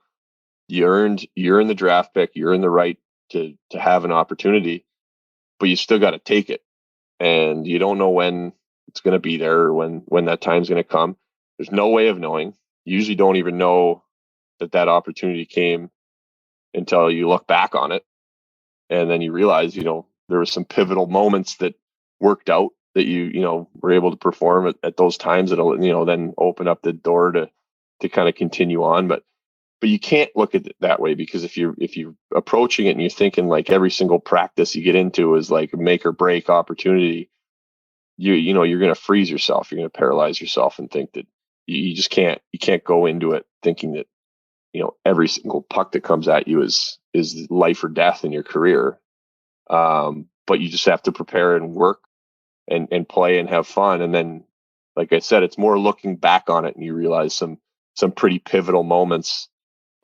you're in the draft pick, you're in the right to have an opportunity, but you still got to take it. And you don't know when it's going to be there or when that time's going to come. There's no way of knowing. You usually don't even know that opportunity came until you look back on it. And then you realize, there were some pivotal moments that worked out that you were able to perform at those times that'll, then open up the door to kind of continue on. But you can't look at it that way, because if you're approaching it and you're thinking like every single practice you get into is like a make or break opportunity, you're going to freeze yourself. You're going to paralyze yourself and think that you just can't go into it thinking that, every single puck that comes at you is life or death in your career. But you just have to prepare and work and play and have fun. And then, like I said, it's more looking back on it and you realize some pretty pivotal moments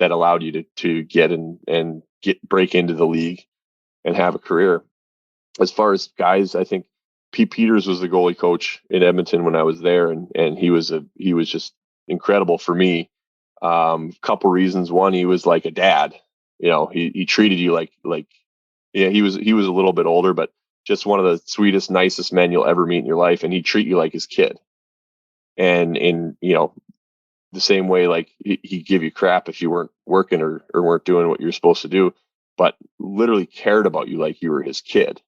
that allowed you to get in and break into the league and have a career. As far as guys, I think Pete Peters was the goalie coach in Edmonton when I was there, and he was just incredible for me. Couple reasons. One, he was like a dad. He treated you like he was a little bit older, but just one of the sweetest, nicest men you'll ever meet in your life, and he'd treat you like his kid. And in the same way, like he'd give you crap if you weren't working or weren't doing what you're supposed to do, but literally cared about you like you were his kid,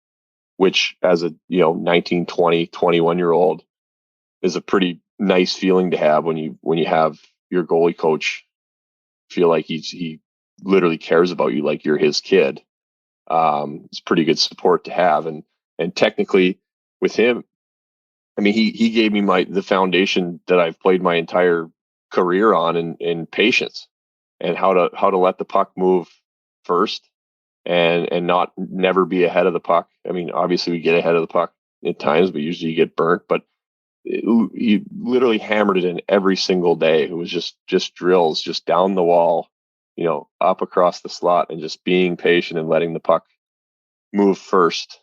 which as a 19, 20, 21-year-old is a pretty nice feeling to have when you have your goalie coach feel like he literally cares about you like you're his kid. It's pretty good support to have. And technically with him, I mean, he gave me the foundation that I've played my entire career on in patience and how to let the puck move first and never be ahead of the puck. I mean, obviously we get ahead of the puck at times, but usually you get burnt, but he literally hammered it in every single day. It was just drills, just down the wall, up across the slot, and just being patient and letting the puck move first.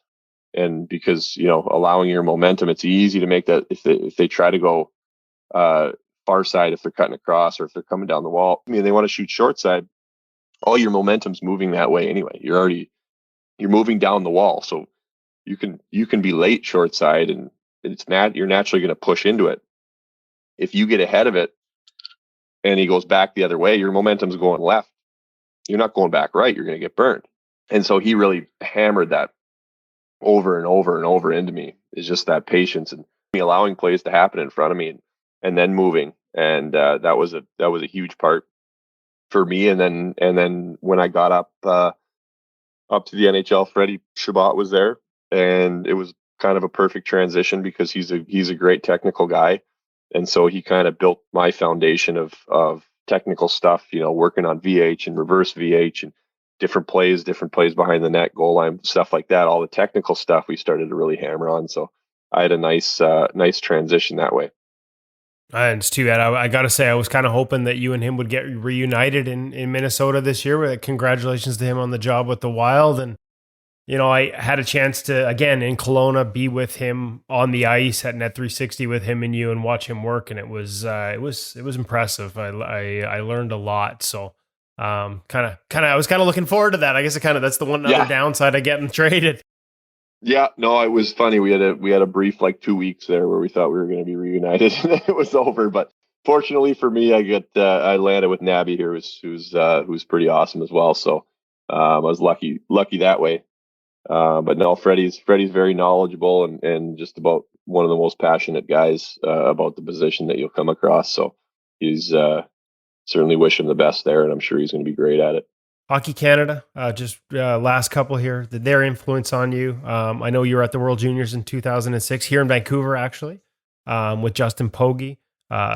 And because, allowing your momentum, it's easy to make that if they try to go far side, if they're cutting across or if they're coming down the wall, I mean, they want to shoot short side, all your momentum's moving that way anyway. You're moving down the wall. So you can be late short side, and you're naturally going to push into it. If you get ahead of it and he goes back the other way, your momentum's going left. You're not going back right. You're going to get burned. And so he really hammered that over and over and over into me, is just that patience and me allowing plays to happen in front of me and then moving. And that was a huge part for me. And then when I got up to the NHL, Freddie Chabot was there, and it was kind of a perfect transition because he's a great technical guy. And so he kind of built my foundation of technical stuff, working on VH and reverse VH and different plays behind the net, goal line, stuff like that. All the technical stuff we started to really hammer on. So I had a nice transition that way. And it's too bad. I got to say, I was kind of hoping that you and him would get reunited in Minnesota this year. Congratulations to him on the job with the Wild. And, I had a chance to, again, in Kelowna, be with him on the ice at Net 360 with him and you and watch him work. And it was impressive. I learned a lot. So I was kind of looking forward to that. I guess that's the one other downside of getting traded. Yeah, no, it was funny. We had a brief 2 weeks there where we thought we were going to be reunited, and then it was over. But fortunately for me, I landed with Nabby here, who's pretty awesome as well. So I was lucky that way. But no, Freddie's very knowledgeable and just about one of the most passionate guys about the position that you'll come across. So he's certainly wish him the best there, and I'm sure he's going to be great at it. Hockey Canada, last couple here, their influence on you. I know you were at the World Juniors in 2006 here in Vancouver, actually, with Justin Pogge.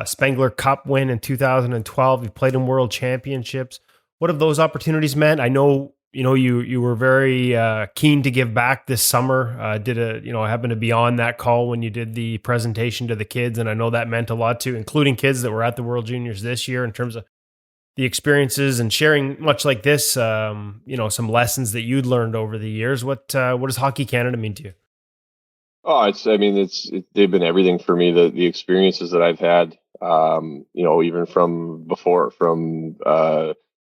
Spengler Cup win in 2012. You played in World Championships. What have those opportunities meant? I know, you were very keen to give back this summer. I happened to be on that call when you did the presentation to the kids, and I know that meant a lot to, including kids that were at the World Juniors this year in terms of the experiences and sharing much like this, some lessons that you'd learned over the years. What does Hockey Canada mean to you? Oh, they've been everything for me. The experiences that I've had, even from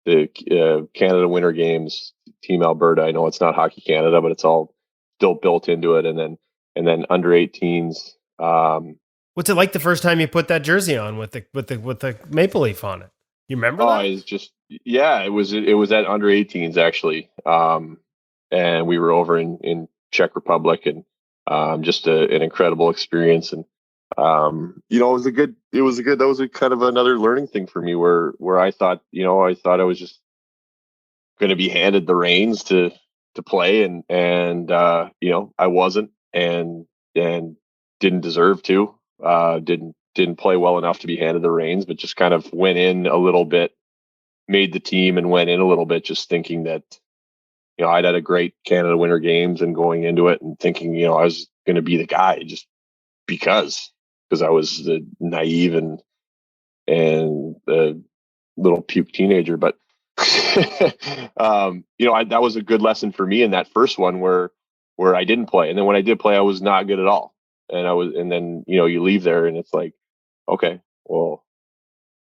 the Canada Winter Games, Team Alberta. I know it's not Hockey Canada, but it's all still built into it. And then under 18s. What's it like the first time you put that jersey on with the maple leaf on it? You remember that? It was at under 18s actually. And we were over in Czech Republic, and just an incredible experience. And that was a kind of another learning thing for me where I thought I was just going to be handed the reins to play, and I wasn't, and didn't deserve to, didn't play well enough to be handed the reins, but just kind of went in a little bit, made the team and went in a little bit, just thinking that, I'd had a great Canada Winter Games and going into it and thinking, I was going to be the guy just because I was the naive and the little puke teenager. But That was a good lesson for me in that first one where I didn't play, and then when I did play, I was not good at all. And then you leave there, and it's like, okay, well,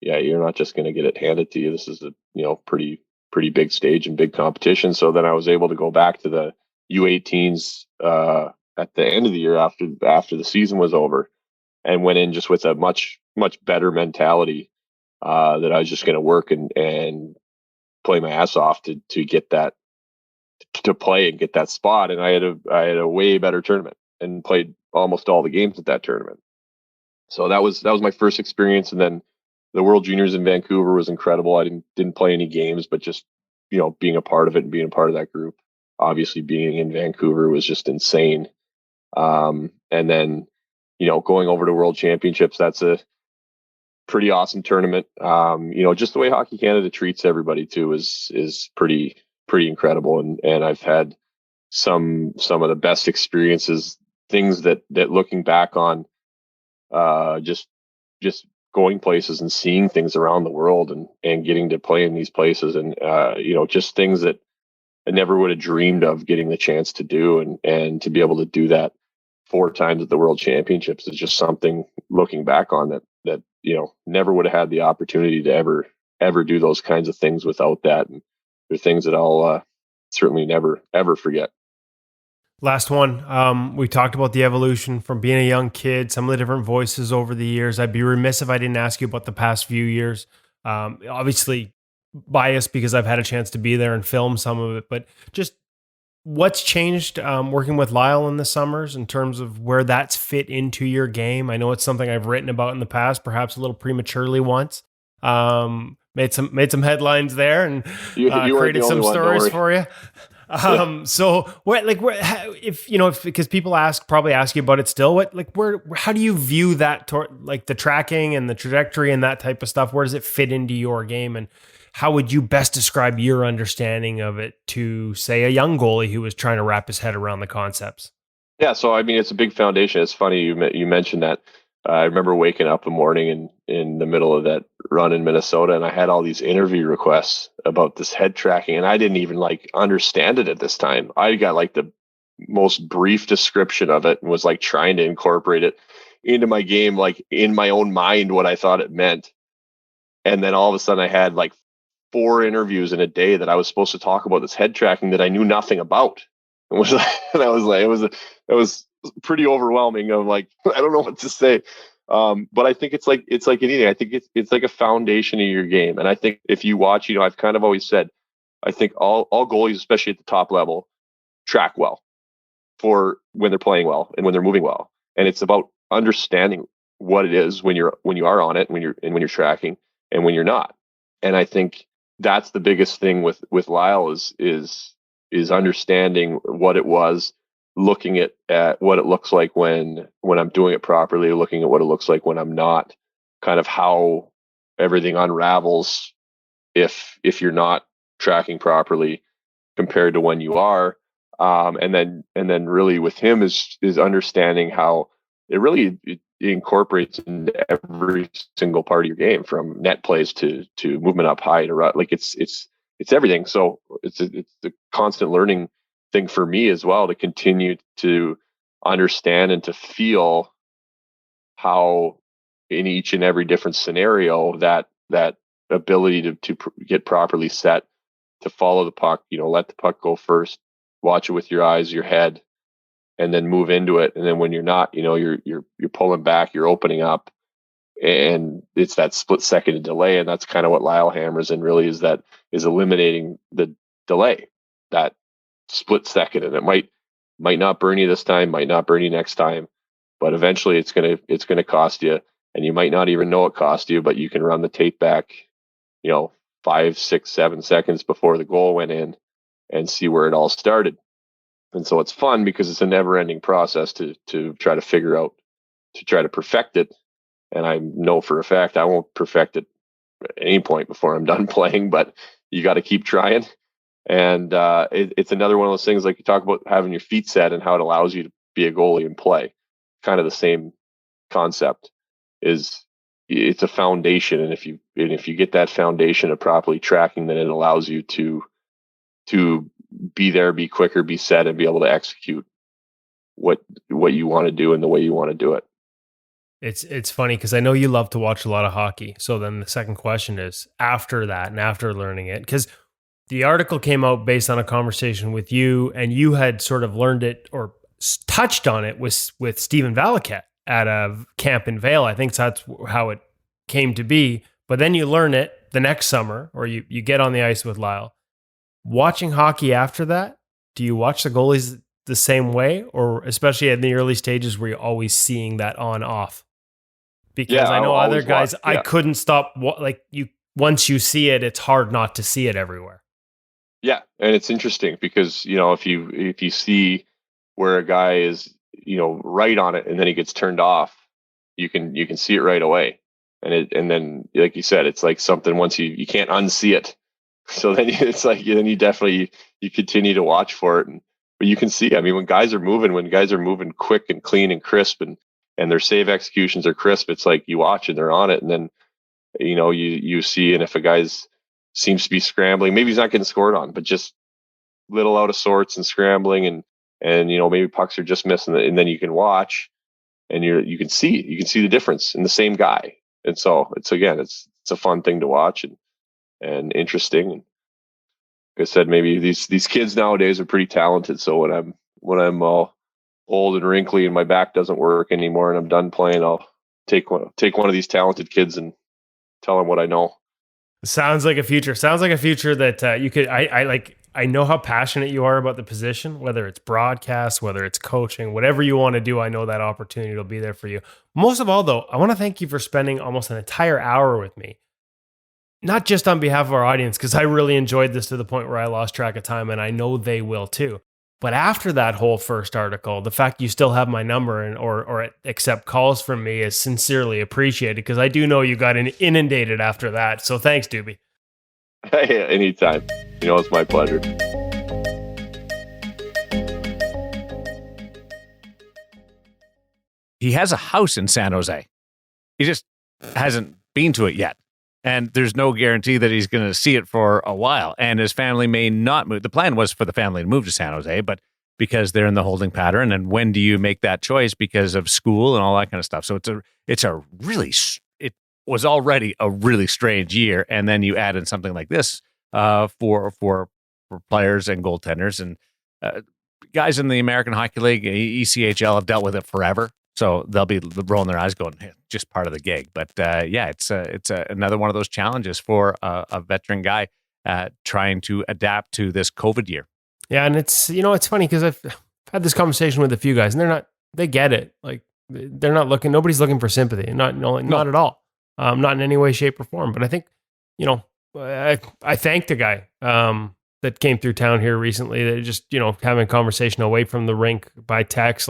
yeah, you're not just going to get it handed to you. This is a pretty big stage and big competition. So then I was able to go back to the U18s at the end of the year after the season was over, and went in just with a much better mentality that I was just going to work and play my ass off to get that, to play and get that spot. And I had a way better tournament and played almost all the games at that tournament. So that was my first experience. And then the World Juniors in Vancouver was incredible. I didn't play any games, but just being a part of it and being a part of that group. Obviously, being in Vancouver was just insane. And then going over to World Championships, that's a pretty awesome tournament. Just the way Hockey Canada treats everybody too is pretty incredible. And I've had some of the best experiences, things that looking back on, just going places and seeing things around the world and getting to play in these places, and just things that I never would have dreamed of getting the chance to do, and to be able to do that 4 times at the World Championships is just something looking back on that never would have had the opportunity to ever do those kinds of things without that. And they're things that I'll certainly never ever forget. Last one. We talked about the evolution from being a young kid, some of the different voices over the years. I'd be remiss if I didn't ask you about the past few years. Obviously biased because I've had a chance to be there and film some of it, but just what's changed working with Lyle in the summers in terms of where that's fit into your game? I know it's something I've written about in the past, perhaps a little prematurely once. Made some headlines there, and created some stories for you. So because people probably ask you about it still, how do you view that, like the tracking and the trajectory and that type of stuff? Where does it fit into your game, and how would you best describe your understanding of it to, say, a young goalie who was trying to wrap his head around the concepts? Yeah, so I mean, it's a big foundation. It's funny you mentioned that. I remember waking up a morning in the middle of that run in Minnesota, and I had all these interview requests about this head tracking, and I didn't even understand it at this time. I got the most brief description of it and was trying to incorporate it into my game, in my own mind, what I thought it meant. And then all of a sudden I had 4 interviews in a day that I was supposed to talk about this head tracking that I knew nothing about. It was pretty overwhelming. I'm I don't know what to say. But I think it's like anything. I think it's like a foundation of your game. And I think if you watch, I've kind of always said, I think all goalies, especially at the top level, track well for when they're playing well and when they're moving well. And it's about understanding what it is when you are on it, when you're tracking, and when you're not. And I think that's the biggest thing with Lyle is understanding what it was, looking at what it looks like when I'm doing it properly, looking at what it looks like when I'm not, kind of how everything unravels if you're not tracking properly compared to when you are. And then really with him is understanding how it really it incorporates into every single part of your game, from net plays to movement up high to it's everything. So it's a constant learning thing for me as well, to continue to understand and to feel how in each and every different scenario that ability to get properly set, to follow the puck, let the puck go first, watch it with your eyes, your head, and then move into it. And then when you're not, you're pulling back, you're opening up, and it's that split second delay. And that's kind of what Lyle hammers in, really, is eliminating the delay, that split second. And it might not burn you this time, might not burn you next time, but eventually it's gonna cost you, and you might not even know it cost you, but you can run the tape back, 5, 6, 7 seconds before the goal went in and see where it all started. And so it's fun because it's a never-ending process to try to figure out, to try to perfect it. And I know for a fact I won't perfect it at any point before I'm done playing, but you got to keep trying. And it's another one of those things, like you talk about having your feet set and how it allows you to be a goalie and play. Kind of the same concept is it's a foundation, and if you get that foundation of properly tracking, then it allows you to be there, be quicker, be set, and be able to execute what you want to do and the way you want to do it. It's funny because I know you love to watch a lot of hockey. So then the second question is, after that and after learning it, because the article came out based on a conversation with you, and you had sort of learned it or touched on it with Stephen Valaket at a camp in Vail. I think that's how it came to be. But then you learn it the next summer, or you get on the ice with Lyle. Watching hockey after that, do you watch the goalies the same way, or especially in the early stages were you always seeing that on off? Because I know other guys, I couldn't stop. Once you see it, it's hard not to see it everywhere. Yeah, and it's interesting because if you see where a guy is right on it and then he gets turned off, you can see it right away, and then like you said, it's like something once you can't unsee it. So then it's like then you continue to watch for it, but you can see. I mean, when guys are moving quick and clean and crisp, and their save executions are crisp, it's like you watch and they're on it, and then you see, and if a guy's seems to be scrambling, maybe he's not getting scored on, but just little out of sorts and scrambling, and maybe pucks are just missing, and then you can watch, and you can see the difference in the same guy, and so it's a fun thing to watch and interesting. And like I said, maybe these kids nowadays are pretty talented. So when I'm all old and wrinkly and my back doesn't work anymore and I'm done playing, I'll take one of these talented kids and tell them what I know. Sounds like a future that you could. I know how passionate you are about the position, whether it's broadcast, whether it's coaching, whatever you want to do. I know that opportunity will be there for you. Most of all, though, I want to thank you for spending almost an entire hour with me. Not just on behalf of our audience, because I really enjoyed this to the point where I lost track of time, and I know they will too. But after that whole first article, the fact you still have my number or accept calls from me is sincerely appreciated, because I do know you got inundated after that. So thanks, Doobie. Hey, anytime. It's my pleasure. He has a house in San Jose. He just hasn't been to it yet. And there's no guarantee that he's going to see it for a while. And his family may not move. The plan was for the family to move to San Jose, but because they're in the holding pattern, and when do you make that choice because of school and all that kind of stuff? So it was already a really strange year. And then you add in something like this for players and goaltenders, and guys in the American Hockey League, ECHL, have dealt with it forever. So they'll be rolling their eyes going, hey, just part of the gig. But it's another one of those challenges for a veteran guy trying to adapt to this COVID year. Yeah, and it's funny because I've had this conversation with a few guys, and they get it. Like, they're not looking, nobody's looking for sympathy, not at all, not in any way, shape, or form. But I think, I thanked a guy that came through town here recently that just having a conversation away from the rink by text,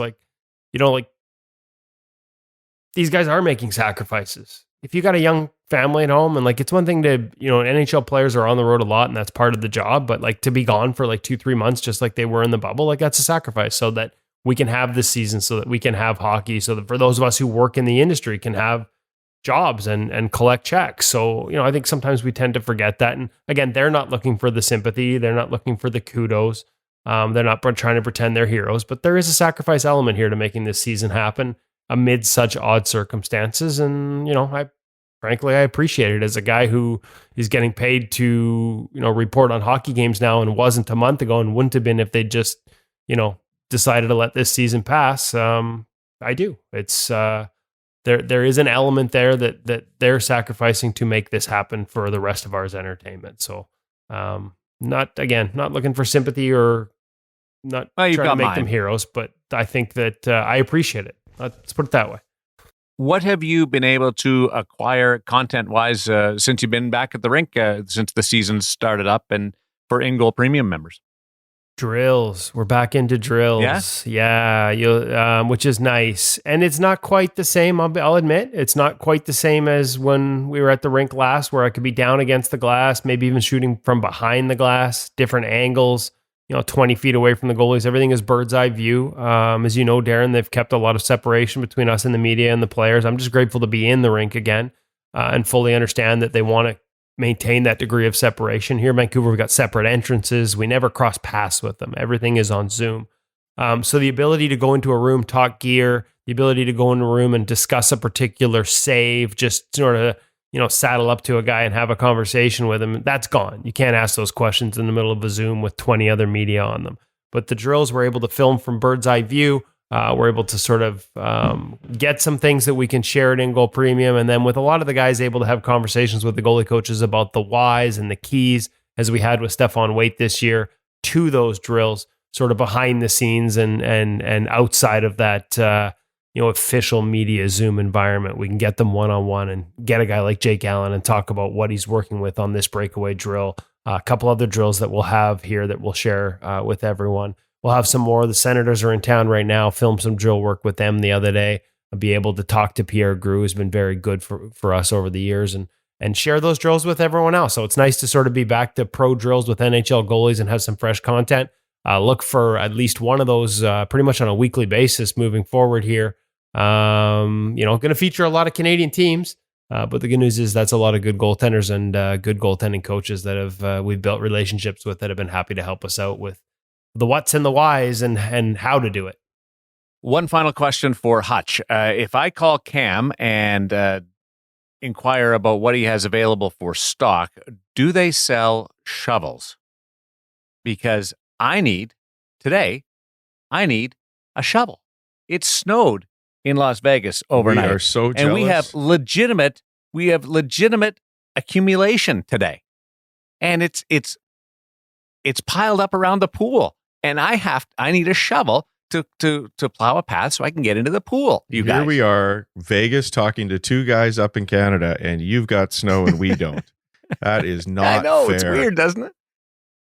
these guys are making sacrifices. If you got a young family at home, and it's one thing to, NHL players are on the road a lot and that's part of the job, but to be gone for 2-3 months, just like they were in the bubble, that's a sacrifice so that we can have this season, so that we can have hockey, so that for those of us who work in the industry can have jobs and collect checks. So, I think sometimes we tend to forget that. And again, they're not looking for the sympathy. They're not looking for the kudos. They're not trying to pretend they're heroes, but there is a sacrifice element here to making this season happen amid such odd circumstances. And, frankly, I appreciate it as a guy who is getting paid to, report on hockey games now and wasn't a month ago and wouldn't have been if they just, decided to let this season pass. I do. It's, there is an element there that they're sacrificing to make this happen for the rest of ours entertainment. So, not looking for sympathy or not trying to make them heroes, but I think that I appreciate it. Let's put it that way. What have you been able to acquire content-wise since you've been back at the rink, since the season started up, and for In-Goal Premium members? Drills. We're back into drills. Yeah, which is nice. And it's not quite the same, I'll admit. It's not quite the same as when we were at the rink last, where I could be down against the glass, maybe even shooting from behind the glass, different angles. 20 feet away from the goalies. Everything is bird's eye view. As you know, Darren, they've kept a lot of separation between us and the media and the players. I'm just grateful to be in the rink again. and fully understand that they want to maintain that degree of separation. Here in Vancouver, we've got separate entrances. We never cross paths with them. Everything is on Zoom. So the ability to go into a room, talk gear, the ability to go into a room and discuss a particular save, just sort of, saddle up to a guy and have a conversation with him, that's gone. You can't ask those questions in the middle of a Zoom with 20 other media on them. But the drills, we're able to film from bird's eye view. We're able to sort of get some things that we can share at In-Goal Premium. And then with a lot of the guys able to have conversations with the goalie coaches about the whys and the keys, as we had with Stefan Waite this year, to those drills, sort of behind the scenes and outside of that official media Zoom environment. We can get them one-on-one and get a guy like Jake Allen and talk about what he's working with on this breakaway drill. A couple other drills that we'll have here that we'll share with everyone. We'll have some more. The Senators are in town right now. Filmed some drill work with them the other day. I'll be able to talk to Pierre Gru, who's been very good for us over the years, and share those drills with everyone else. So it's nice to sort of be back to pro drills with NHL goalies and have some fresh content. Look for at least one of those pretty much on a weekly basis moving forward here. Going to feature a lot of Canadian teams, but the good news is that's a lot of good goaltenders and good goaltending coaches that we've built relationships with that have been happy to help us out with the what's and the whys and how to do it. One final question for Hutch. If I call Cam and inquire about what he has available for stock, do they sell shovels? Because I need a shovel. It snowed in Las Vegas overnight. We are so jealous. And we have legitimate accumulation today. And it's piled up around the pool. And I need a shovel to plow a path so I can get into the pool. Here we are, Vegas, talking to two guys up in Canada, and you've got snow and we don't. That is not I know, fair. It's weird, doesn't it?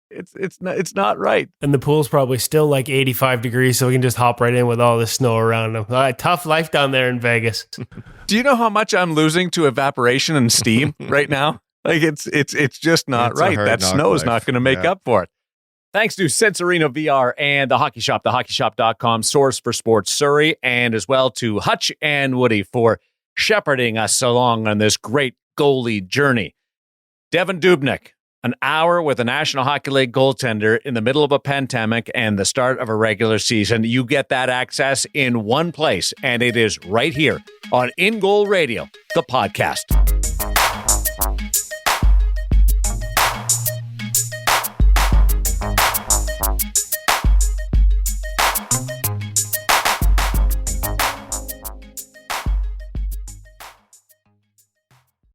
It's not right. And the pool's probably still like 85 degrees, so we can just hop right in with all the snow around them. Tough life down there in Vegas. Do you know how much I'm losing to evaporation and steam right now? Like it's just not right. That snow is not going to make up for it. Thanks to Sensorino VR and The Hockey Shop, thehockeyshop.com, source for sports Surrey, and as well to Hutch and Woody for shepherding us along on this great goalie journey. Devan Dubnyk, an hour with a National Hockey League goaltender in the middle of a pandemic and the start of a regular season. You get that access in one place, and it is right here on In Goal Radio, the podcast.